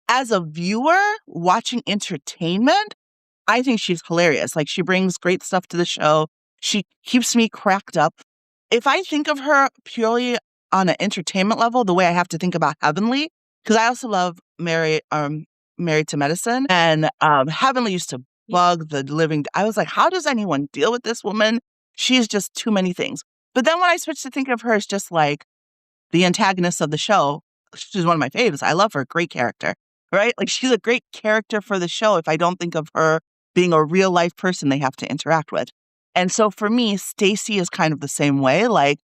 S2: as a viewer watching entertainment, I think she's hilarious. Like she brings great stuff to the show. She keeps me cracked up. If I think of her purely on an entertainment level, the way I have to think about Heavenly, because I also love Married to Medicine, and Heavenly used to bug the living. I was like, how does anyone deal with this woman? She's just too many things. But then when I switched to think of her as just like the antagonist of the show, she's one of my faves. I love her, great character. right? Like she's a great character for the show if I don't think of her being a real life person they have to interact with. And so for me, Stacey is kind of the same way. Like,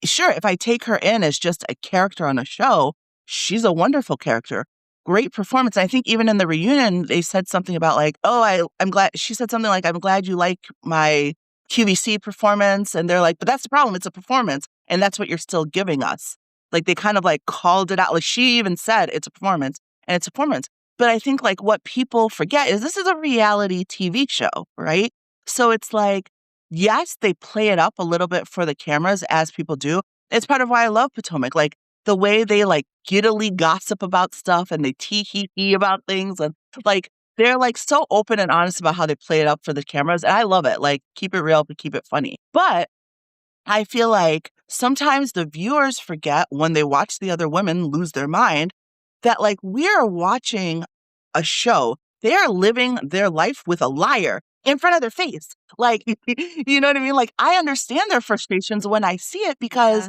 S2: sure, if I take her in as just a character on a show, she's a wonderful character. Great performance. I think even in the reunion, they said something about like, oh, I'm glad. She said something like, I'm glad you like my QVC performance. And they're like, but that's the problem. It's a performance. And that's what you're still giving us. Like they kind of like called it out. Like she even said it's a performance and it's a performance. But I think like what people forget is this is a reality TV show, right? So it's like, yes, they play it up a little bit for the cameras as people do. It's part of why I love Potomac. Like the way they like giddily gossip about stuff and they tee-hee-hee about things. And like, they're like so open and honest about how they play it up for the cameras. And I love it. Like keep it real, but keep it funny. But I feel like sometimes the viewers forget when they watch the other women lose their mind that like we are watching a show. They are living their life with a liar in front of their face. Like, you know what I mean? Like I understand their frustrations when I see it because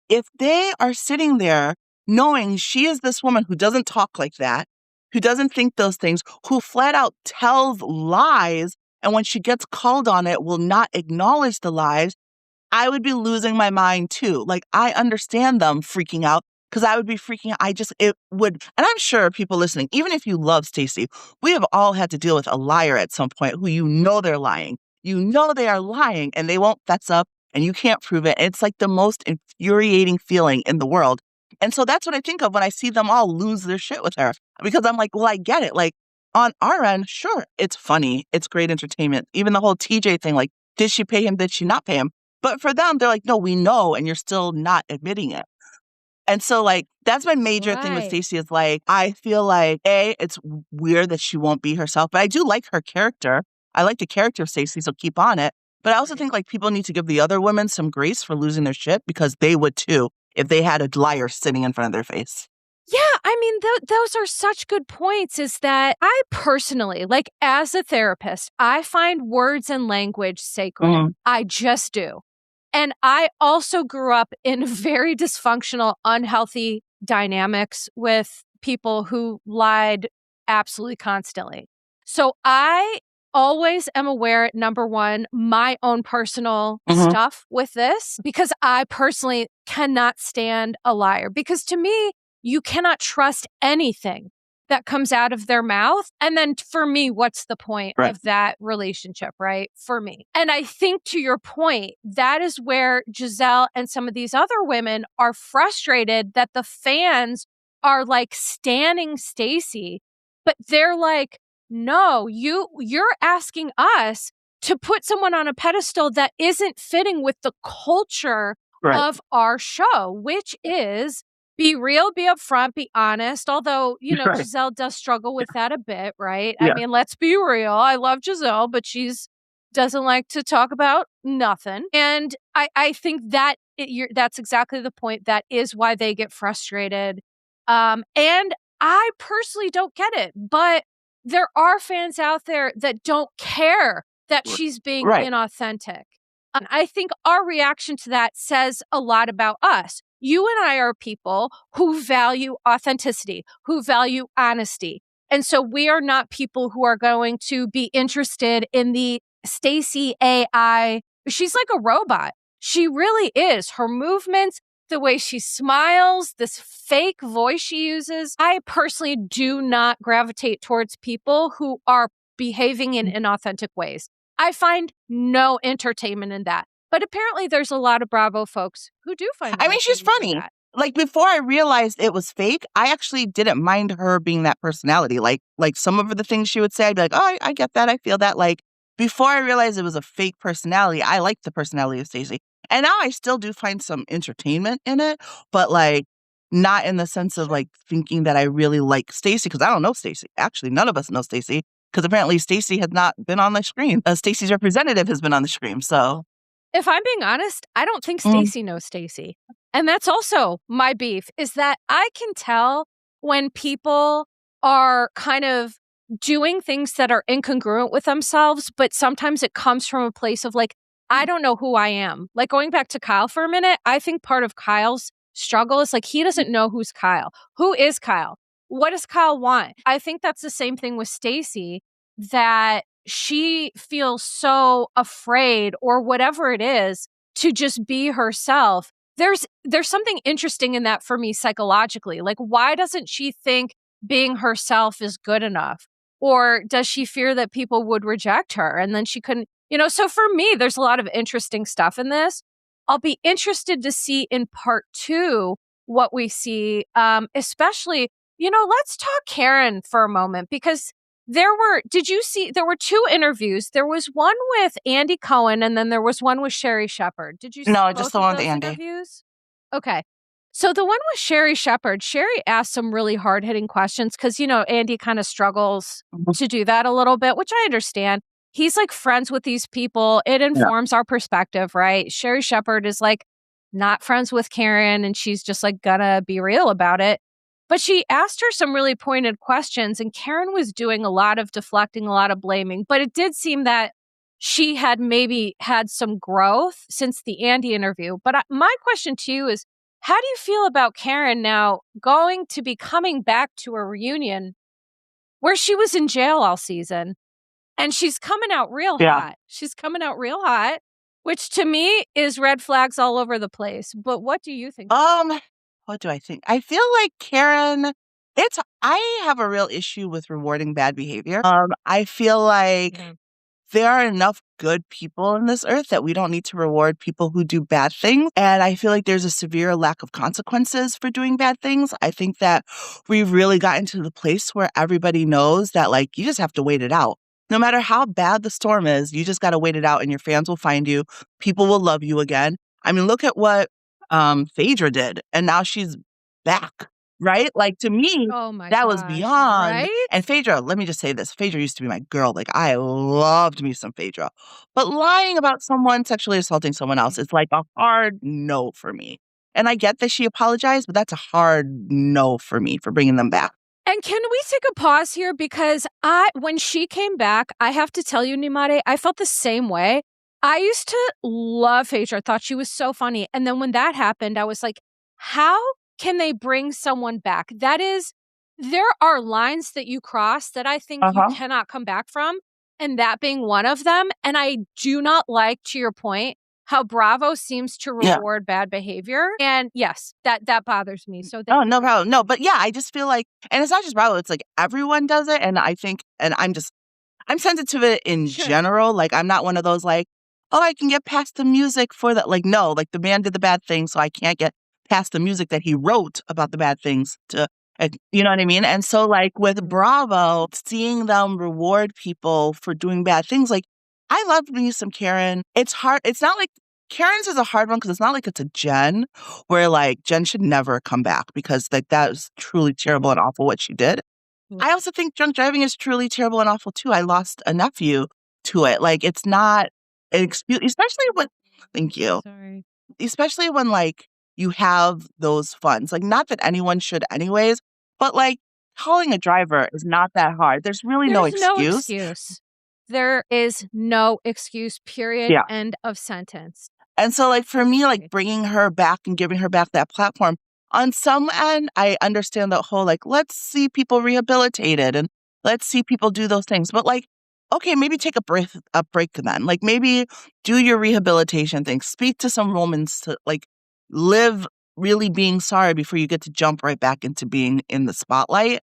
S2: if they are sitting there knowing she is this woman who doesn't talk like that, who doesn't think those things, who flat out tells lies, and when she gets called on it, will not acknowledge the lies, I would be losing my mind too. Like, I understand them freaking out because I would be freaking out. It would, and I'm sure people listening, even if you love Stacey, we have all had to deal with a liar at some point who you know they're lying. You know they are lying and they won't fess up and you can't prove it. It's like the most infuriating feeling in the world. And so that's what I think of when I see them all lose their shit with her because I'm like, well, I get it. Like on our end, sure, it's funny. It's great entertainment. Even the whole TJ thing, like, did she pay him? Did she not pay him? But for them, they're like, no, we know, and you're still not admitting it. And so, like, that's my major thing with Stacey is like, I feel like, it's weird that she won't be herself, but I do like her character. I like the character of Stacey, so keep on it. But I also think, like, people need to give the other women some grace for losing their shit because they would too if they had a liar sitting in front of their face.
S1: Yeah, I mean, those are such good points is that I personally, like as a therapist, I find words and language sacred.
S2: Mhm.
S1: I just do. And I also grew up in very dysfunctional, unhealthy dynamics with people who lied absolutely constantly. So I always am aware, number one, my own personal
S2: Mhm.
S1: stuff with this, because I personally cannot stand a liar. Because to me, you cannot trust anything that comes out of their mouth. And then for me, what's the point
S2: Right.
S1: of that relationship, right? For me. And I think to your point, that is where Giselle and some of these other women are frustrated that the fans are like standing Stacey, but they're like, no, you're asking us to put someone on a pedestal that isn't fitting with the culture
S2: Right.
S1: of our show, which is be real, be upfront, be honest. Although, you know,
S2: Right.
S1: Giselle does struggle with that a bit, right?
S2: Yeah.
S1: I mean, let's be real. I love Giselle, but she's doesn't like to talk about nothing. And I think that that's exactly the point. That is why they get frustrated. And I personally don't get it, but there are fans out there that don't care that she's being
S2: Right.
S1: inauthentic. And I think our reaction to that says a lot about us. You and I are people who value authenticity, who value honesty. And so we are not people who are going to be interested in the Stacey AI. She's like a robot. She really is. Her movements, the way she smiles, this fake voice she uses. I personally do not gravitate towards people who are behaving in inauthentic ways. I find no entertainment in that. But apparently there's a lot of Bravo folks who do find
S2: I mean, she's
S1: entertainment in
S2: funny.
S1: that.
S2: Like before I realized it was fake, I actually didn't mind her being that personality. Like some of the things she would say, I'd be like, oh, I get that. I feel that. Like before I realized it was a fake personality, I liked the personality of Stacey. And now I still do find some entertainment in it, but like not in the sense of like thinking that I really like Stacey because I don't know Stacey. Actually, none of us know Stacey because apparently Stacey has not been on the screen. Stacey's representative has been on the screen. So
S1: if I'm being honest, I don't think Stacey knows Stacey. And that's also my beef is that I can tell when people are kind of doing things that are incongruent with themselves, but sometimes it comes from a place of like, I don't know who I am. Like going back to Kyle for a minute, I think part of Kyle's struggle is like he doesn't know who's Kyle. Who is Kyle? what does Kyle want? I think that's the same thing with Stacey, that she feels so afraid or whatever it is to just be herself. There's something interesting in that for me psychologically. Like, why doesn't she think being herself is good enough? Or does she fear that people would reject her and then she couldn't, so for me, there's a lot of interesting stuff in this. I'll be interested to see in part 2 what we see, especially, let's talk Karen for a moment, because did you see, there were 2 interviews. There was one with Andy Cohen and then there was one with Sherry Shepherd. Did you see
S2: No, just
S1: both
S2: the
S1: of
S2: one with
S1: those
S2: Andy.
S1: interviews? Okay. So the one with Sherry Shepherd, Sherry asked some really hard-hitting questions because, Andy kind of struggles
S2: Mhm.
S1: to do that a little bit, which I understand. He's like friends with these people. It
S2: Yeah.
S1: informs our perspective, right? Sherry Shepherd is like not friends with Karen and she's just like gonna be real about it. But she asked her some really pointed questions and Karen was doing a lot of deflecting, a lot of blaming. But it did seem that she had maybe had some growth since the Andy interview. But my question to you is, how do you feel about Karen now going to be coming back to a reunion where she was in jail all season and she's coming out real
S2: Yeah.
S1: hot? She's coming out real hot, which to me is red flags all over the place. But what do you think?
S2: What do I think? I feel like Karen, I have a real issue with rewarding bad behavior. I feel like
S1: Yeah.
S2: there are enough good people in this earth that we don't need to reward people who do bad things. And I feel like there's a severe lack of consequences for doing bad things. I think that we've really gotten to the place where everybody knows that, like, you just have to wait it out. No matter how bad the storm is, you just got to wait it out and your fans will find you. People will love you again. I mean, look at what Phaedra did. And now she's back, right? Like, to me,
S1: Oh my
S2: that was
S1: gosh,
S2: beyond.
S1: right?
S2: And Phaedra, let me just say this. Phaedra used to be my girl. Like, I loved me some Phaedra. But lying about someone sexually assaulting someone else is like a hard no for me. And I get that she apologized, but that's a hard no for me for bringing them back.
S1: And can we take a pause here? Because when she came back, I have to tell you, Nyemade, I felt the same way. I used to love Phaedra. I thought she was so funny. And then when that happened, I was like, how can they bring someone back? There are lines that you cross that I think you
S2: Uh-huh.
S1: cannot come back from, and that being one of them. And I do not like, to your point, how Bravo seems to
S2: Yeah.
S1: reward bad behavior. And yes, that bothers me. So
S2: Oh, no problem. No, but yeah, I just feel like, and it's not just Bravo, it's like everyone does it. And I think, and I'm sensitive to it in
S1: Sure.
S2: general. Like, I'm not one of those like, oh, I can get past the music for that. Like, no, like the man did the bad thing, so I can't get past the music that he wrote about the bad things you know what I mean? And so, like, with Bravo, seeing them reward people for doing bad things, like, I love me some Karen. It's hard. It's not like Karen's is a hard one because it's not like it's a Jen where, like, Jen should never come back because, like, that was truly terrible and awful what she did. I also think drunk driving is truly terrible and awful too. I lost a nephew to it. Like, it's not an excuse, especially when, thank you,
S1: Sorry.
S2: especially when, like, you have those funds. Like, not that anyone should anyways, but, like, calling a driver is not that hard. There's really no
S1: There's no
S2: excuse.
S1: excuse. There is no excuse, period,
S2: Yeah.
S1: end of sentence.
S2: And so, like, for me, like,
S1: Totally.
S2: bringing her back and giving her back that platform, on some end, I understand that whole, like, let's see people rehabilitated and let's see people do those things. But, like, okay, maybe take a break then. Like, maybe do your rehabilitation thing. Speak to some Romans to, like, live really being sorry before you get to jump right back into being in the spotlight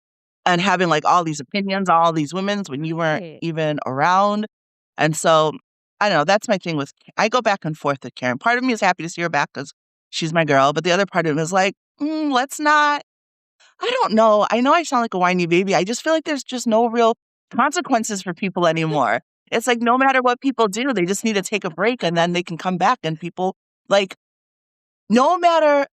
S2: and having, like, all these opinions on all these women when you weren't
S1: Right.
S2: even around. And so, I don't know, that's my thing I go back and forth with Karen. Part of me is happy to see her back because she's my girl, but the other part of me is like, let's not, I don't know. I know I sound like a whiny baby. I just feel like there's just no real consequences for people anymore. It's like no matter what people do, they just need to take a break and then they can come back and people, like, no matter.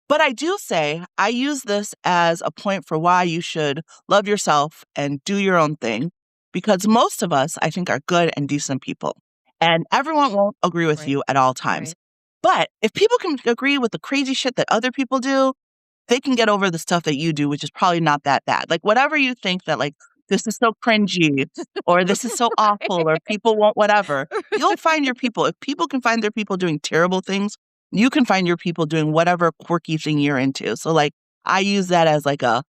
S2: But I do say I use this as a point for why you should love yourself and do your own thing, because most of us, I think, are good and decent people. And everyone won't agree with
S1: Right.
S2: you at all times.
S1: Right.
S2: But if people can agree with the crazy shit that other people do, they can get over the stuff that you do, which is probably not that bad. Like, whatever you think that, like, this is so cringy or this is so awful or people won't whatever, you'll find your people. If people can find their people doing terrible things, you can find your people doing whatever quirky thing you're into. So, like, I use that as like a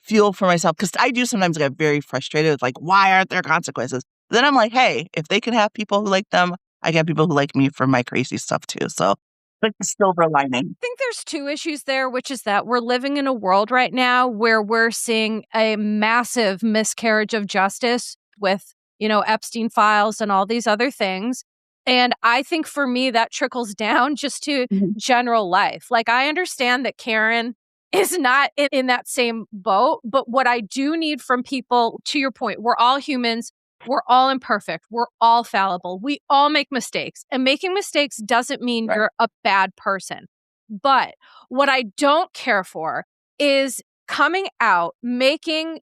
S2: fuel for myself, because I do sometimes get very frustrated with like, why aren't there consequences? Then I'm like, hey, if they can have people who like them, I can have people who like me for my crazy stuff too. So like the silver lining.
S1: I think there's two issues there, which is that we're living in a world right now where we're seeing a massive miscarriage of justice with, Epstein files and all these other things. And I think for me, that trickles down just to
S2: Mhm.
S1: general life. Like, I understand that Karen is not in that same boat, but what I do need from people, to your point, we're all humans. We're all imperfect. We're all fallible. We all make mistakes. And making mistakes doesn't mean
S2: Right.
S1: you're a bad person. But what I don't care for is coming out,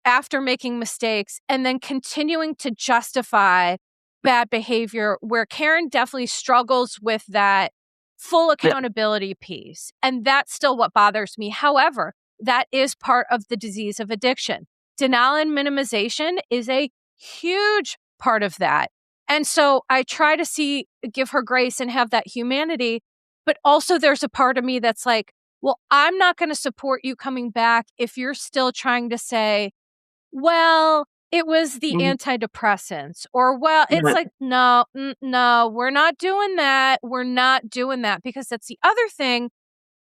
S1: after making mistakes, and then continuing to justify bad behavior, where Karen definitely struggles with that full
S2: Yeah.
S1: accountability piece. And that's still what bothers me. However, that is part of the disease of addiction. Denial and minimization is a huge part of that. And so I try to give her grace and have that humanity. But also there's a part of me that's like, well, I'm not going to support you coming back if you're still trying to say, well, it was the
S2: Mhm.
S1: antidepressants, or, well, it's
S2: Yeah.
S1: like, no, no, we're not doing that. We're not doing that, because that's the other thing.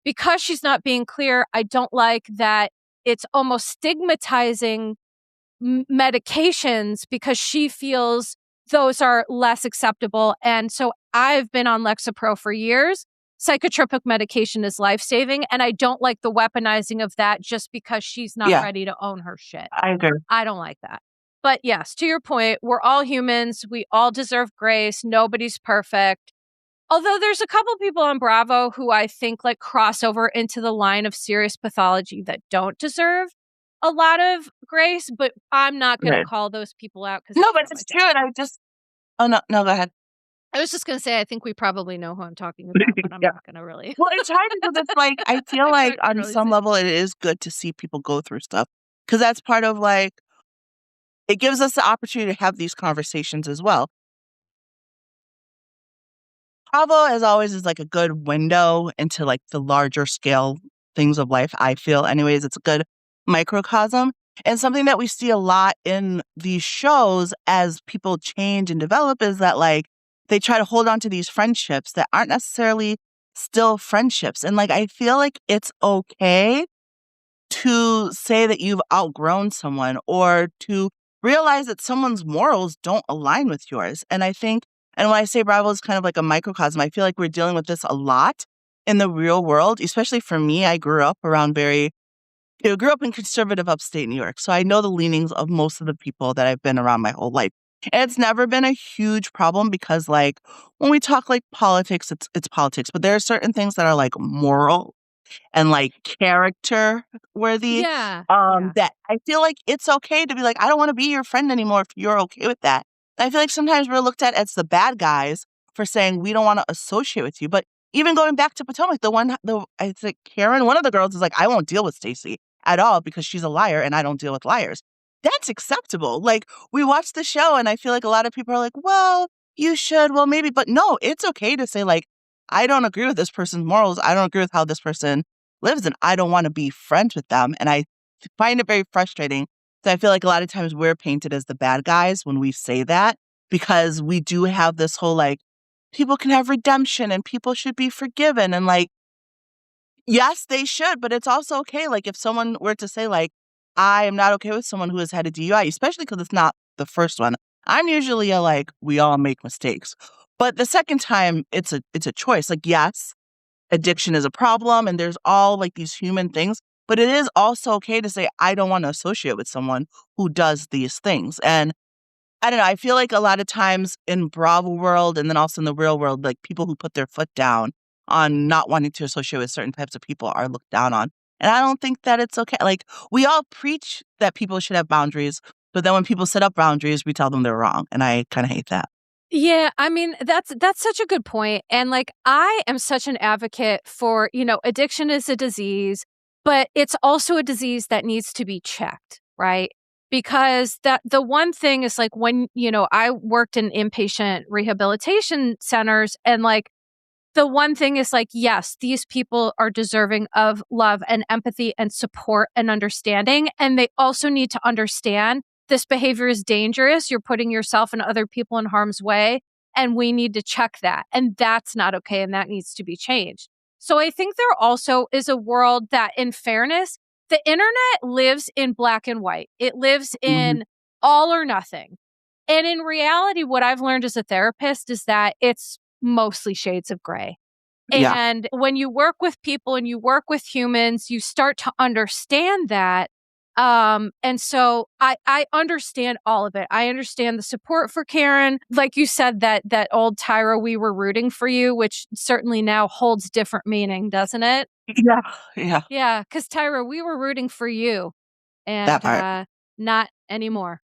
S1: Because she's not being clear, I don't like that it's almost stigmatizing medications because she feels those are less acceptable. And so I've been on Lexapro for years. Psychotropic medication is life-saving, and I don't like the weaponizing of that just because she's not
S2: Yeah,
S1: ready to own her shit.
S2: I agree.
S1: I don't like that. But yes, to your point, we're all humans. We all deserve grace. Nobody's perfect. Although there's a couple people on Bravo who I think like cross over into the line of serious pathology that don't deserve a lot of grace, but I'm not going to
S2: Right.
S1: call those people out because
S2: No,
S1: it's
S2: but
S1: not my
S2: it's
S1: job.
S2: true. And I just, oh, no, no, go ahead.
S1: I was just going to say, I think we probably know who I'm talking about, but I'm
S2: Yeah.
S1: not going to really.
S2: Well, it's hard because it's like, I feel
S1: I'm
S2: like
S1: not going to
S2: on
S1: really
S2: some
S1: say.
S2: level, it is good to see people go through stuff, because that's part of like, it gives us the opportunity to have these conversations as well. Bravo, as always, is like a good window into like the larger scale things of life. I feel, anyways, it's a good microcosm, and something that we see a lot in these shows as people change and develop is that like they try to hold on to these friendships that aren't necessarily still friendships. And like I feel like it's okay to say that you've outgrown someone, or to realize that someone's morals don't align with yours. And I think, and when I say Bravo is kind of like a microcosm, I feel like we're dealing with this a lot in the real world, especially for me. I grew up grew up in conservative upstate New York. So I know the leanings of most of the people that I've been around my whole life. And it's never been a huge problem because like when we talk like politics, it's politics, but there are certain things that are like moral and like character worthy,
S1: Yeah. Yeah.
S2: that I feel like it's okay to be like, I don't want to be your friend anymore if you're okay with that. And I feel like sometimes we're looked at as the bad guys for saying we don't want to associate with you. But even going back to Potomac, I think Karen, one of the girls is like, I won't deal with Stacey at all because she's a liar and I don't deal with liars. That's acceptable. Like we watch the show and I feel like a lot of people are like, well, you should, well, maybe, but no, it's okay to say like, I don't agree with this person's morals. I don't agree with how this person lives, and I don't want to be friends with them. And I find it very frustrating. So I feel like a lot of times we're painted as the bad guys when we say that, because we do have this whole like, people can have redemption and people should be forgiven. And like, yes, they should, but it's also okay. Like if someone were to say like, I am not okay with someone who has had a DUI, especially because it's not the first one. I'm usually a like, we all make mistakes. But the second time it's a choice. Like, yes, addiction is a problem and there's all like these human things, but it is also okay to say, I don't want to associate with someone who does these things. And I don't know, I feel like a lot of times in Bravo world and then also in the real world, like people who put their foot down on not wanting to associate with certain types of people are looked down on. And I don't think that it's okay. Like we all preach that people should have boundaries, but then when people set up boundaries, we tell them they're wrong. And I kind of hate that.
S1: Yeah, I mean, that's such a good point. And like I am such an advocate for, addiction is a disease, but it's also a disease that needs to be checked, right? Because the one thing is like when, I worked in inpatient rehabilitation centers, and like the one thing is like, yes, these people are deserving of love and empathy and support and understanding. And they also need to understand this behavior is dangerous. You're putting yourself and other people in harm's way. And we need to check that. And that's not okay. And that needs to be changed. So I think there also is a world that, in fairness, the internet lives in black and white. It lives
S2: Mhm.
S1: in all or nothing. And in reality, what I've learned as a therapist is that it's mostly shades of gray.
S2: Yeah.
S1: And when you work with people and you work with humans, you start to understand that. And so I understand all of it. I understand the support for Karen. Like you said, that old Tyra, we were rooting for you, which certainly now holds different meaning, doesn't it?
S2: Yeah. Yeah.
S1: Yeah, because Tyra, we were rooting for you
S2: That
S1: and
S2: part.
S1: not anymore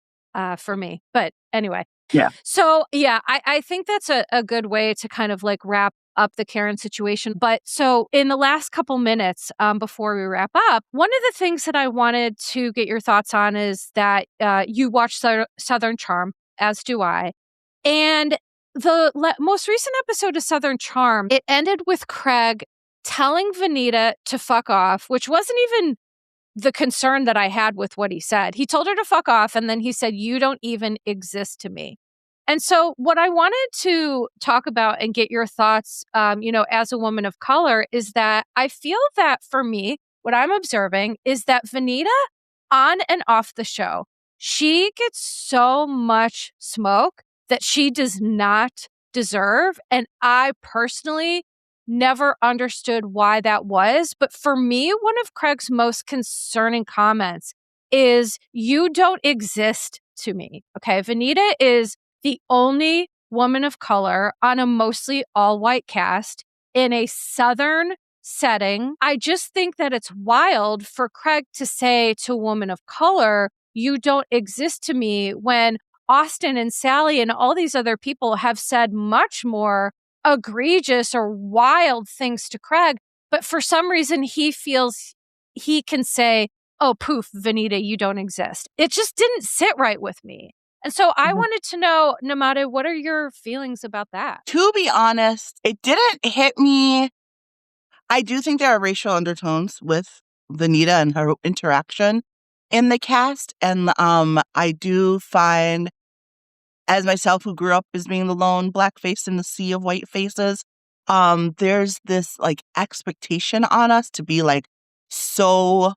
S1: for me. But anyway,
S2: Yeah.
S1: so yeah, I think that's a good way to kind of like wrap up the Karen situation. But so in the last couple minutes before we wrap up, one of the things that I wanted to get your thoughts on is that you watch Southern Charm, as do I. And the most recent episode of Southern Charm, it ended with Craig telling Venita to fuck off, which wasn't even the concern that I had with what he said. He told her to fuck off, and then he said, "You don't even exist to me." And so, what I wanted to talk about and get your thoughts, as a woman of color, is that I feel that for me, what I'm observing is that Venita, on and off the show, she gets so much smoke that she does not deserve. And I personally never understood why that was. But for me, one of Craig's most concerning comments is, "You don't exist to me." Okay. Venita is the only woman of color on a mostly all white cast in a Southern setting. I just think that it's wild for Craig to say to a woman of color, "You don't exist to me," when Austin and Sally and all these other people have said much more egregious or wild things to Craig. But for some reason, he feels he can say, "Oh, poof, Venita, you don't exist." It just didn't sit right with me. And so I
S2: Mhm.
S1: wanted to know, Nyemade, what are your feelings about that?
S2: To be honest, it didn't hit me. I do think there are racial undertones with Venita and her interaction in the cast. And I do find, as myself who grew up as being the lone black face in the sea of white faces, there's this like expectation on us to be like so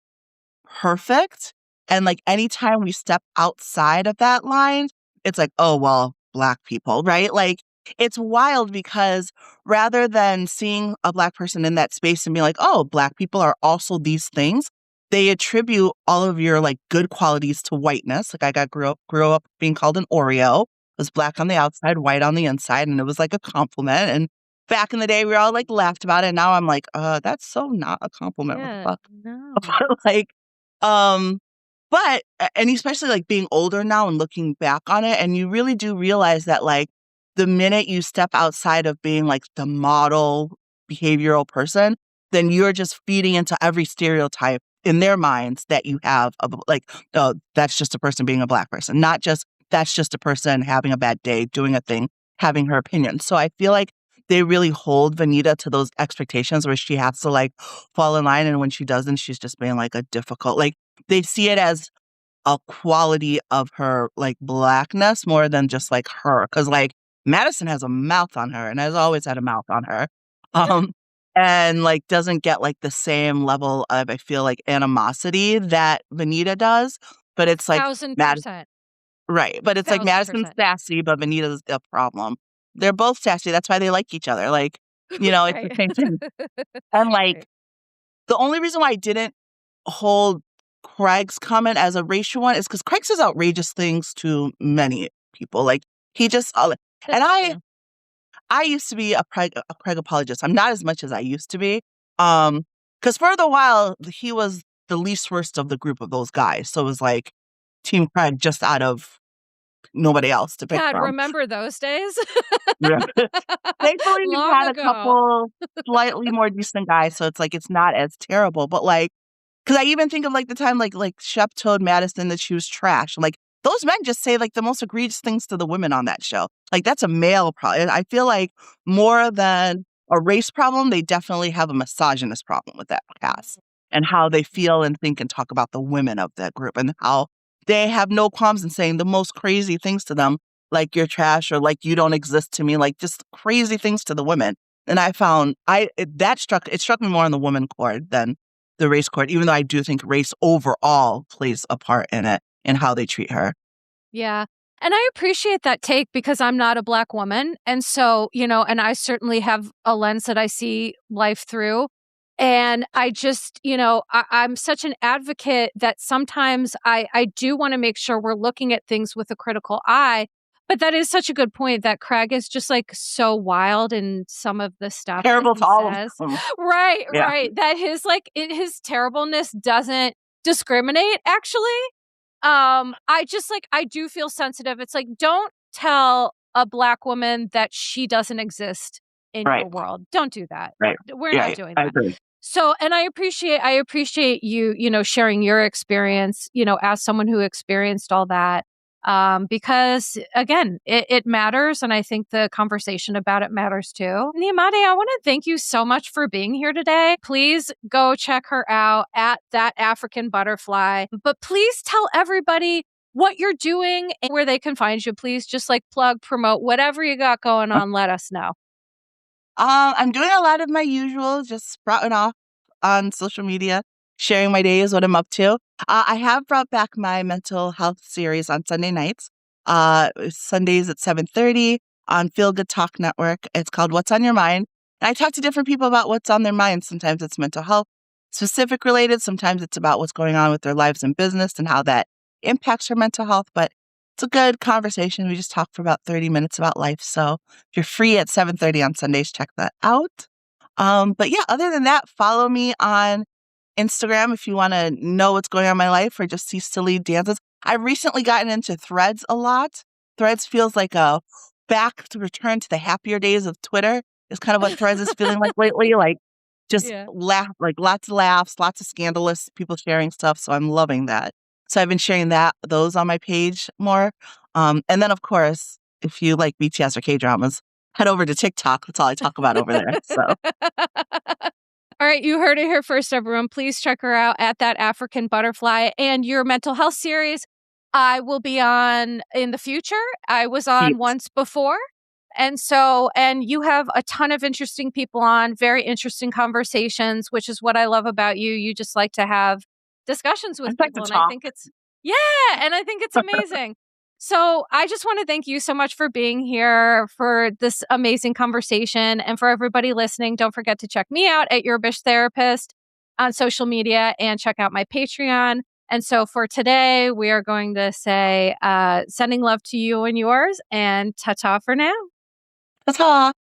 S2: perfect. And like anytime we step outside of that line, it's like, oh, well, black people, right? Like it's wild because rather than seeing a black person in that space and be like, oh, black people are also these things, they attribute all of your like good qualities to whiteness. Like grew up being called an Oreo, was black on the outside, white on the inside, and it was like a compliment. And back in the day, we all like laughed about it. Now I'm like, that's so not a compliment. What the
S1: Yeah,
S2: fuck?
S1: no.
S2: Like, um, but and especially, like, being older now and looking back on it, and you really do realize that, like, the minute you step outside of being, like, the model behavioral person, then you're just feeding into every stereotype in their minds that you have of, like, "Oh, that's just a person being a black person," not just, "That's just a person having a bad day, doing a thing, having her opinion." So I feel like they really hold Venita to those expectations where she has to, like, fall in line, and when she doesn't, she's just being, like, a difficult like, they see it as a quality of her, like, blackness more than just, like, her. Because like, Madison has a mouth on her and has always had a mouth on her, um, and, like, doesn't get, like, the same level of, I feel like, animosity that Venita does, but it's like
S1: Thousand
S2: Mad
S1: percent.
S2: right, but it's like
S1: Thousand
S2: Madison's
S1: percent.
S2: sassy, but Venita's the problem. They're both sassy, that's why they like each other, like, it's the
S1: Right.
S2: same thing, and,
S1: Right.
S2: like, the only reason why I didn't hold Craig's comment as a racial one is because Craig says outrageous things to many people. Like he just, and
S1: That's true.
S2: I used to be a Craig apologist. I'm not as much as I used to be. Because for a while he was the least worst of the group of those guys. So it was like Team Craig just out of nobody else to pick
S1: God,
S2: from.
S1: remember those days?
S2: Yeah. Thankfully, we've
S1: Long
S2: had a
S1: ago.
S2: couple slightly more decent guys, so it's like it's not as terrible. But like, because I even think of, like, the time, like, Shep told Madison that she was trash. Like, those men just say, like, the most egregious things to the women on that show. Like, that's a male problem. I feel like more than a race problem. They definitely have a misogynist problem with that cast and how they feel and think and talk about the women of that group and how they have no qualms in saying the most crazy things to them, like you're trash or like you don't exist to me, like just crazy things to the women. And I found it struck me more on the woman chord than the race chord, even though I do think race overall plays a part in it and how they treat her.
S1: Yeah. And I appreciate that take because I'm not a Black woman. And so, and I certainly have a lens that I see life through. And I just, I'm such an advocate that sometimes I do want to make sure we're looking at things with a critical eye. But that is such a good point that Craig is just like so wild in some of the stuff that
S2: Terrible
S1: he
S2: to all of
S1: says.
S2: them.
S1: Right,
S2: Yeah.
S1: right. That his terribleness doesn't discriminate, actually. I do feel sensitive. It's like, don't tell a Black woman that she doesn't exist in
S2: Right.
S1: your world. Don't do that.
S2: Right.
S1: We're
S2: Yeah,
S1: not doing
S2: I
S1: that.
S2: agree.
S1: So, and I appreciate you, sharing your experience, as someone who experienced all that. Because again, it matters. And I think the conversation about it matters too. Nyemade, I want to thank you so much for being here today. Please go check her out at That African Butterfly. But please tell everybody what you're doing and where they can find you. Please just like plug, promote, whatever you got going on, let us know.
S2: I'm doing a lot of my usual, just sprouting off on social media, sharing my days, what I'm up to. I have brought back my mental health series on Sunday nights. Sundays at 7:30 on Feel Good Talk Network. It's called What's on Your Mind. And I talk to different people about what's on their minds. Sometimes it's mental health specific related. Sometimes it's about what's going on with their lives and business and how that impacts their mental health. But it's a good conversation. We just talk for about 30 minutes about life. So if you're free at 7:30 on Sundays, check that out. But yeah, other than that, follow me on Instagram if you want to know what's going on in my life or just see silly dances. I've recently gotten into Threads a lot. Threads feels like a back to return to the happier days of Twitter is kind of what Threads is feeling like lately. Like just
S1: Yeah.
S2: like lots of laughs, lots of scandalous people sharing stuff. So I'm loving that. So I've been sharing those on my page more. And then of course, if you like BTS or K dramas, head over to TikTok. That's all I talk about over there. So
S1: All right, you heard it here first, everyone. Please check her out at That African Butterfly and your mental health series. I will be on in the future. I was on
S2: yes.
S1: once before. And you have a ton of interesting people on, very interesting conversations, which is what I love about you. You just like to have discussions with
S2: I'd like to
S1: people. And I
S2: talk.
S1: think and I think it's amazing. So I just want to thank you so much for being here for this amazing conversation. And for everybody listening, don't forget to check me out at Your Bish Therapist on social media and check out my Patreon. And so for today, we are going to say sending love to you and yours and ta-ta for now.
S2: Ta-ta.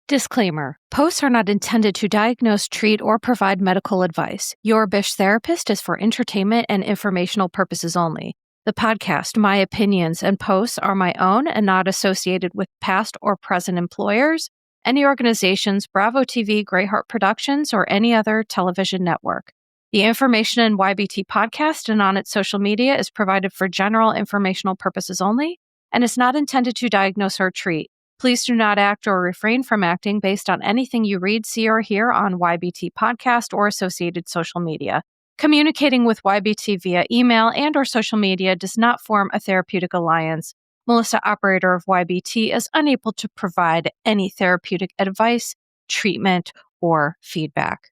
S1: Disclaimer. Posts are not intended to diagnose, treat, or provide medical advice. Your Bish Therapist is for entertainment and informational purposes only. The podcast, my opinions, and posts are my own and not associated with past or present employers, any organizations, Bravo TV, Greyheart Productions, or any other television network. The information in YBT podcast and on its social media is provided for general informational purposes only and is not intended to diagnose or treat. Please do not act or refrain from acting based on anything you read, see, or hear on YBT podcast or associated social media. Communicating with YBT via email and or social media does not form a therapeutic alliance. Melissa, operator of YBT, is unable to provide any therapeutic advice, treatment, or feedback.